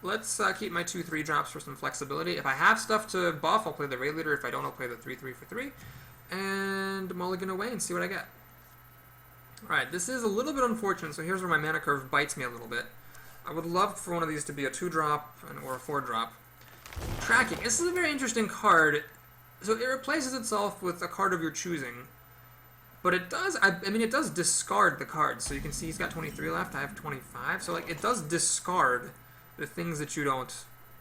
Let's keep my 2/3 drops for some flexibility. If I have stuff to buff, I'll play the Raid Leader. If I don't, I'll play the 3/3 for 3. And mulligan away and see what I get. Alright, this is a little bit unfortunate, so here's where my mana curve bites me a little bit. I would love for one of these to be a 2-drop or a 4-drop. Tracking. This is a very interesting card. So it replaces itself with a card of your choosing. But it does, I mean, it does discard the cards. So you can see he's got 23 left, I have 25. So, like, it does discard the things that you don't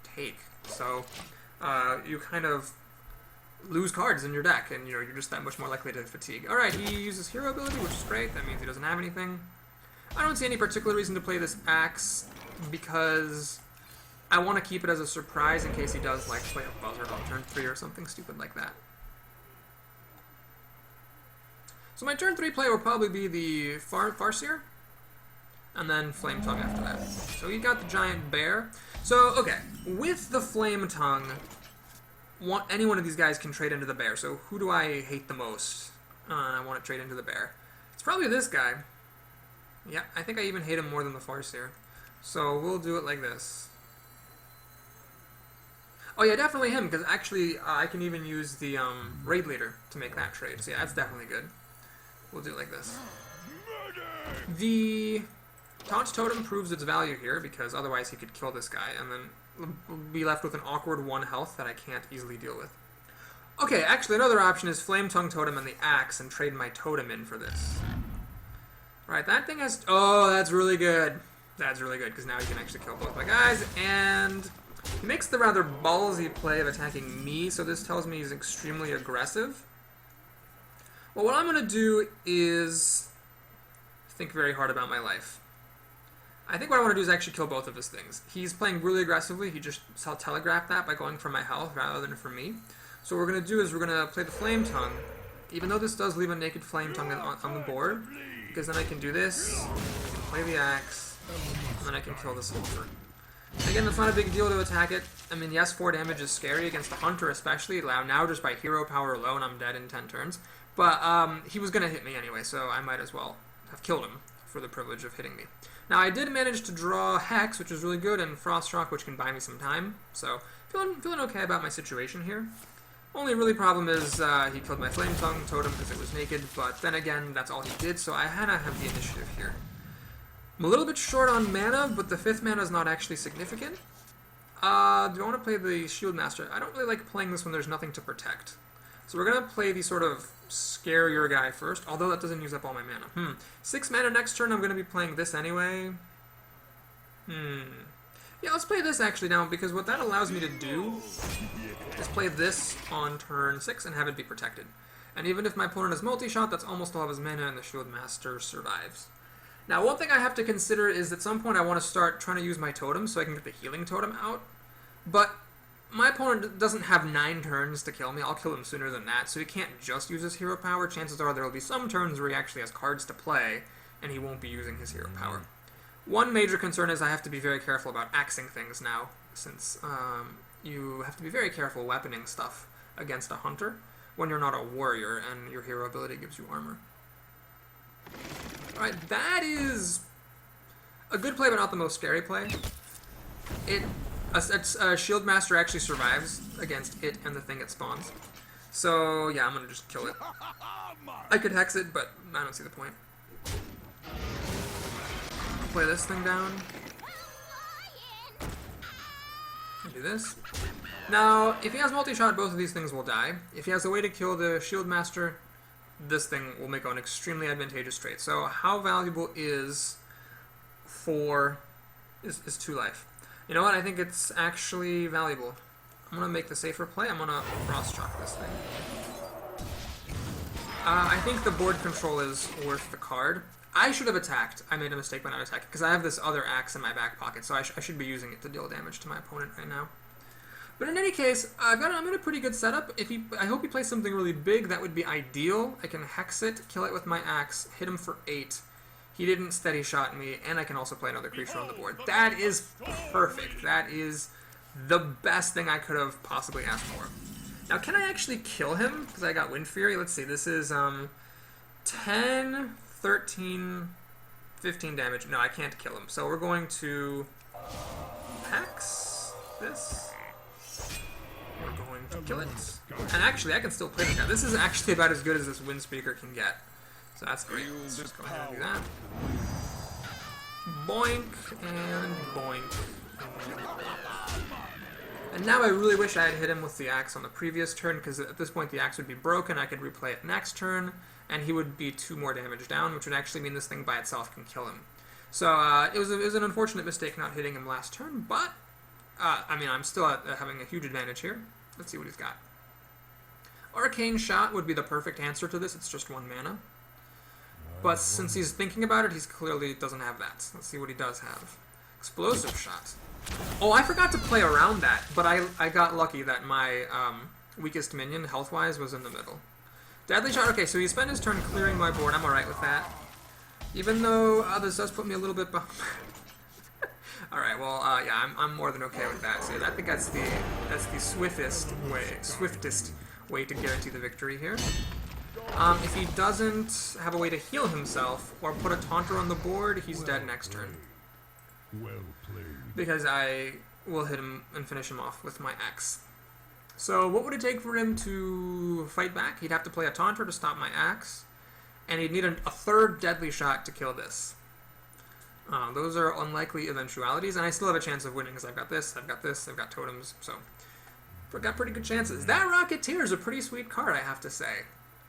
take. So, you kind of lose cards in your deck, and you're just that much more likely to fatigue. Alright, he uses hero ability, which is great. That means he doesn't have anything. I don't see any particular reason to play this axe, because I want to keep it as a surprise in case he does, like, play a buzzard on turn 3 or something stupid like that. So my turn 3 play will probably be the Farseer, and then Flametongue after that. So he got the giant bear. So, okay, with the Flametongue, any one of these guys can trade into the bear. So who do I hate the most? I want to trade into the bear. It's probably this guy. Yeah, I think I even hate him more than the Farseer. So we'll do it like this. Oh yeah, definitely him, because actually I can even use the Raid Leader to make that trade. So yeah, that's definitely good. We'll do it like this. The Taunt Totem proves its value here, because otherwise he could kill this guy, and then we'll be left with an awkward 1 health that I can't easily deal with. Okay, actually another option is Flametongue Totem and the Axe, and trade my Totem in for this. Right, that thing has... Oh, that's really good. That's really good, because now he can actually kill both my guys, and he makes the rather ballsy play of attacking me, so this tells me he's extremely aggressive. Well, what I'm going to do is think very hard about my life. I think what I want to do is actually kill both of his things. He's playing really aggressively. He just telegraphed that by going for my health rather than for me. So what we're going to do is we're going to play the Flametongue, even though this does leave a naked Flametongue on the board, because then I can do this, play the Axe, and then I can kill this Hunter. Again, that's not a big deal to attack it. I mean, yes, 4 damage is scary against the Hunter especially. Now just by hero power alone, I'm dead in 10 turns. But he was going to hit me anyway, so I might as well have killed him for the privilege of hitting me. Now, I did manage to draw Hex, which is really good, and Frost Shock, which can buy me some time. So, feeling okay about my situation here. Only really problem is he killed my Flametongue Totem because it was naked, but then again, that's all he did, so I had to have the initiative here. I'm a little bit short on mana, but the 5th mana is not actually significant. Do I want to play the Shieldmaster? I don't really like playing this when there's nothing to protect. So we're going to play the sort of scarier guy first, although that doesn't use up all my mana. 6 mana next turn, I'm going to be playing this anyway. Yeah, let's play this actually now, because what that allows me to do is play this on turn 6 and have it be protected. And even if my opponent has multi-shot, that's almost all of his mana, and the Shieldmaster survives. Now, one thing I have to consider is at some point I want to start trying to use my totem so I can get the healing totem out. But my opponent doesn't have 9 turns to kill me. I'll kill him sooner than that, so he can't just use his hero power. Chances are there will be some turns where he actually has cards to play, and he won't be using his hero power. One major concern is I have to be very careful about axing things now, since you have to be very careful weaponing stuff against a hunter when you're not a warrior and your hero ability gives you armor. Alright, that is a good play, but not the most scary play. Shieldmaster actually survives against it and the thing it spawns. So, yeah, I'm gonna just kill it. I could hex it, but I don't see the point. Play this thing down. Do this. Now, if he has multi-shot, both of these things will die. If he has a way to kill the Shieldmaster, this thing will make an extremely advantageous trade. So, how valuable is 2 life? You know what? I think it's actually valuable. I'm gonna make the safer play. I'm gonna Frost Shock this thing. I think the board control is worth the card. I should have attacked. I made a mistake by not attacking, because I have this other axe in my back pocket, so I should be using it to deal damage to my opponent right now. But in any case, I'm in a pretty good setup. I hope he plays something really big. That would be ideal. I can hex it, kill it with my axe, hit him for 8. He didn't steady shot me, and I can also play another creature on the board. That is perfect. That is the best thing I could have possibly asked for. Now, can I actually kill him? Because I got Wind Fury. Let's see. This is 10, 13, 15 damage. No, I can't kill him. So we're going to hex this. We're going to kill it. And actually, I can still play this guy. This is actually about as good as this Windspeaker can get. So that's great. Let's just go ahead and do that. Boink and boink. And now I really wish I had hit him with the axe on the previous turn, because at this point the axe would be broken. I could replay it next turn, and he would be 2 more damage down, which would actually mean this thing by itself can kill him. So it was an unfortunate mistake not hitting him last turn, but I mean, I'm still having a huge advantage here. Let's see what he's got. Arcane Shot would be the perfect answer to this. It's just 1 mana. But since he's thinking about it, he clearly doesn't have that. Let's see what he does have. Explosive Shot. Oh, I forgot to play around that, but I got lucky that my weakest minion, health-wise, was in the middle. Deadly Shot. Okay, so he spent his turn clearing my board. I'm alright with that. Even though this does put me a little bit behind. Alright, well, yeah, I'm more than okay with that. So I think that's the swiftest way to guarantee the victory here. If he doesn't have a way to heal himself or put a taunter on the board, he's dead next turn. Well played. Because I will hit him and finish him off with my axe. So what would it take for him to fight back? He'd have to play a taunter to stop my axe, and he'd need a 3rd deadly shot to kill this. Those are unlikely eventualities, and I still have a chance of winning because I've got this, I've got this, I've got totems, so I've got pretty good chances. That Rocketeer is a pretty sweet card, I have to say.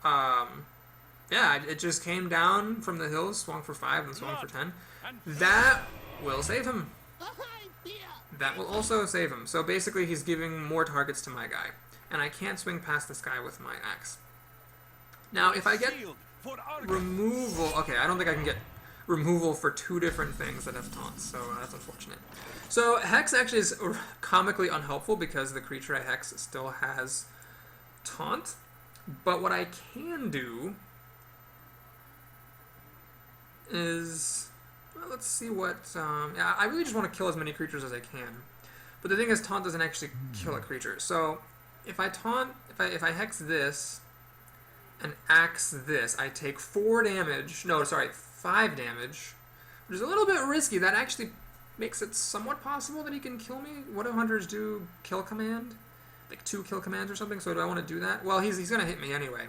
Yeah, it just came down from the hills, swung for 5 and swung for 10. That will save him. That will also save him. So basically he's giving more targets to my guy, and I can't swing past this guy with my axe. Now if I get removal, okay, I don't think I can get removal for 2 different things that have taunts, so that's unfortunate. So Hex actually is comically unhelpful because the creature I Hex still has taunt, but what I can do is, well, let's see what, yeah, I really just want to kill as many creatures as I can, but the thing is taunt doesn't actually kill a creature, so if I taunt, if I Hex this and axe this, I take 4 damage, no, sorry, 5 damage, which is a little bit risky. That actually makes it somewhat possible that he can kill me. What do hunters do? Kill command? Like 2 kill commands or something? So do I want to do that? Well, he's going to hit me anyway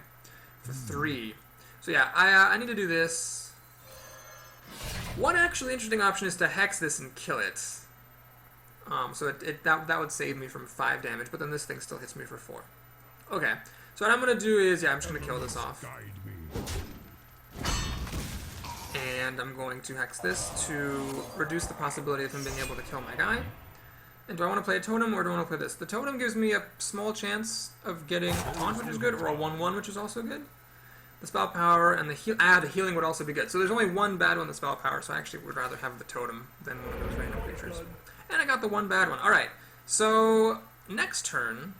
for 3. So yeah, I need to do this. One actually interesting option is to hex this and kill it. So that would save me from 5 damage, but then this thing still hits me for 4. Okay, so what I'm going to do is, yeah, I'm just going to kill this off. And I'm going to hex this to reduce the possibility of him being able to kill my guy. And do I want to play a totem or do I want to play this? The totem gives me a small chance of getting a taunt, which is good, or a 1/1, which is also good. The spell power and the healing would also be good. So there's only 1 bad one, the spell power, so I actually would rather have the totem than one of those random creatures. And I got the 1 bad one. Alright, so next turn,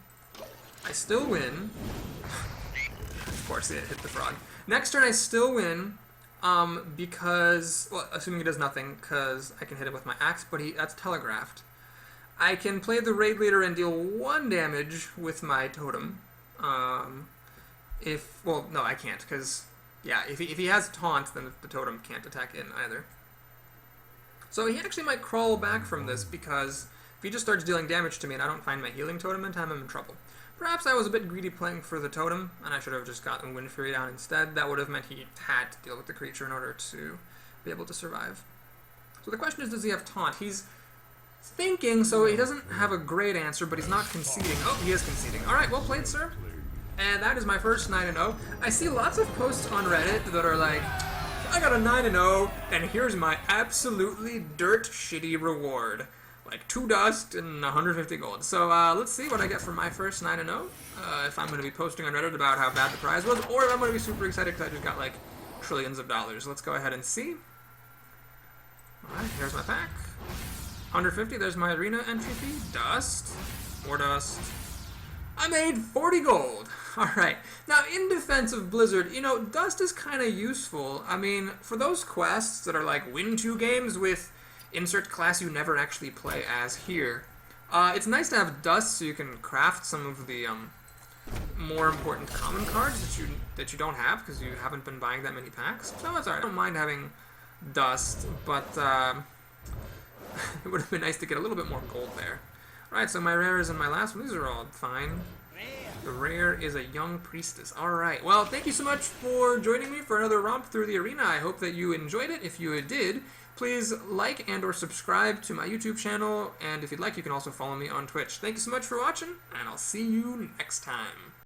I still win. Of course, it hit the frog. Next turn, I still win. Because, well, assuming he does nothing, because I can hit him with my axe, but that's telegraphed. I can play the raid leader and deal 1 damage with my totem. Well, no, I can't, because, yeah, if he has taunt, then the totem can't attack in either. So he actually might crawl back from this, because if he just starts dealing damage to me and I don't find my healing totem in time, I'm in trouble. Perhaps I was a bit greedy playing for the totem, and I should have just gotten Wind Fury down instead. That would have meant he had to deal with the creature in order to be able to survive. So the question is, does he have taunt? He's thinking, so he doesn't have a great answer, but he's not conceding. Oh, he is conceding. Alright, well played, sir. And that is my first 9-0. I see lots of posts on Reddit that are like, I got a 9-0, and here's my absolutely dirt shitty reward. like 2 dust and 150 gold. So let's see what I get for my first 9-0. If I'm going to be posting on Reddit about how bad the prize was, or if I'm going to be super excited because I just got like trillions of dollars. Let's go ahead and see. Alright, here's my pack. 150, there's my arena entry fee. Dust. More dust. I made 40 gold. Alright. Now, in defense of Blizzard, you know, dust is kind of useful. I mean, for those quests that are like win 2 games with insert class you never actually play as here, it's nice to have dust so you can craft some of the more important common cards that you don't have because you haven't been buying that many packs. So that's alright. I don't mind having dust, but it would have been nice to get a little bit more gold there. Alright, so my rares and my last one, these are all fine. The rare is a young priestess. Alright, well, thank you so much for joining me for another romp through the arena. I hope that you enjoyed it. If you did, please like and or subscribe to my YouTube channel, and if you'd like, you can also follow me on Twitch. Thank you so much for watching, and I'll see you next time.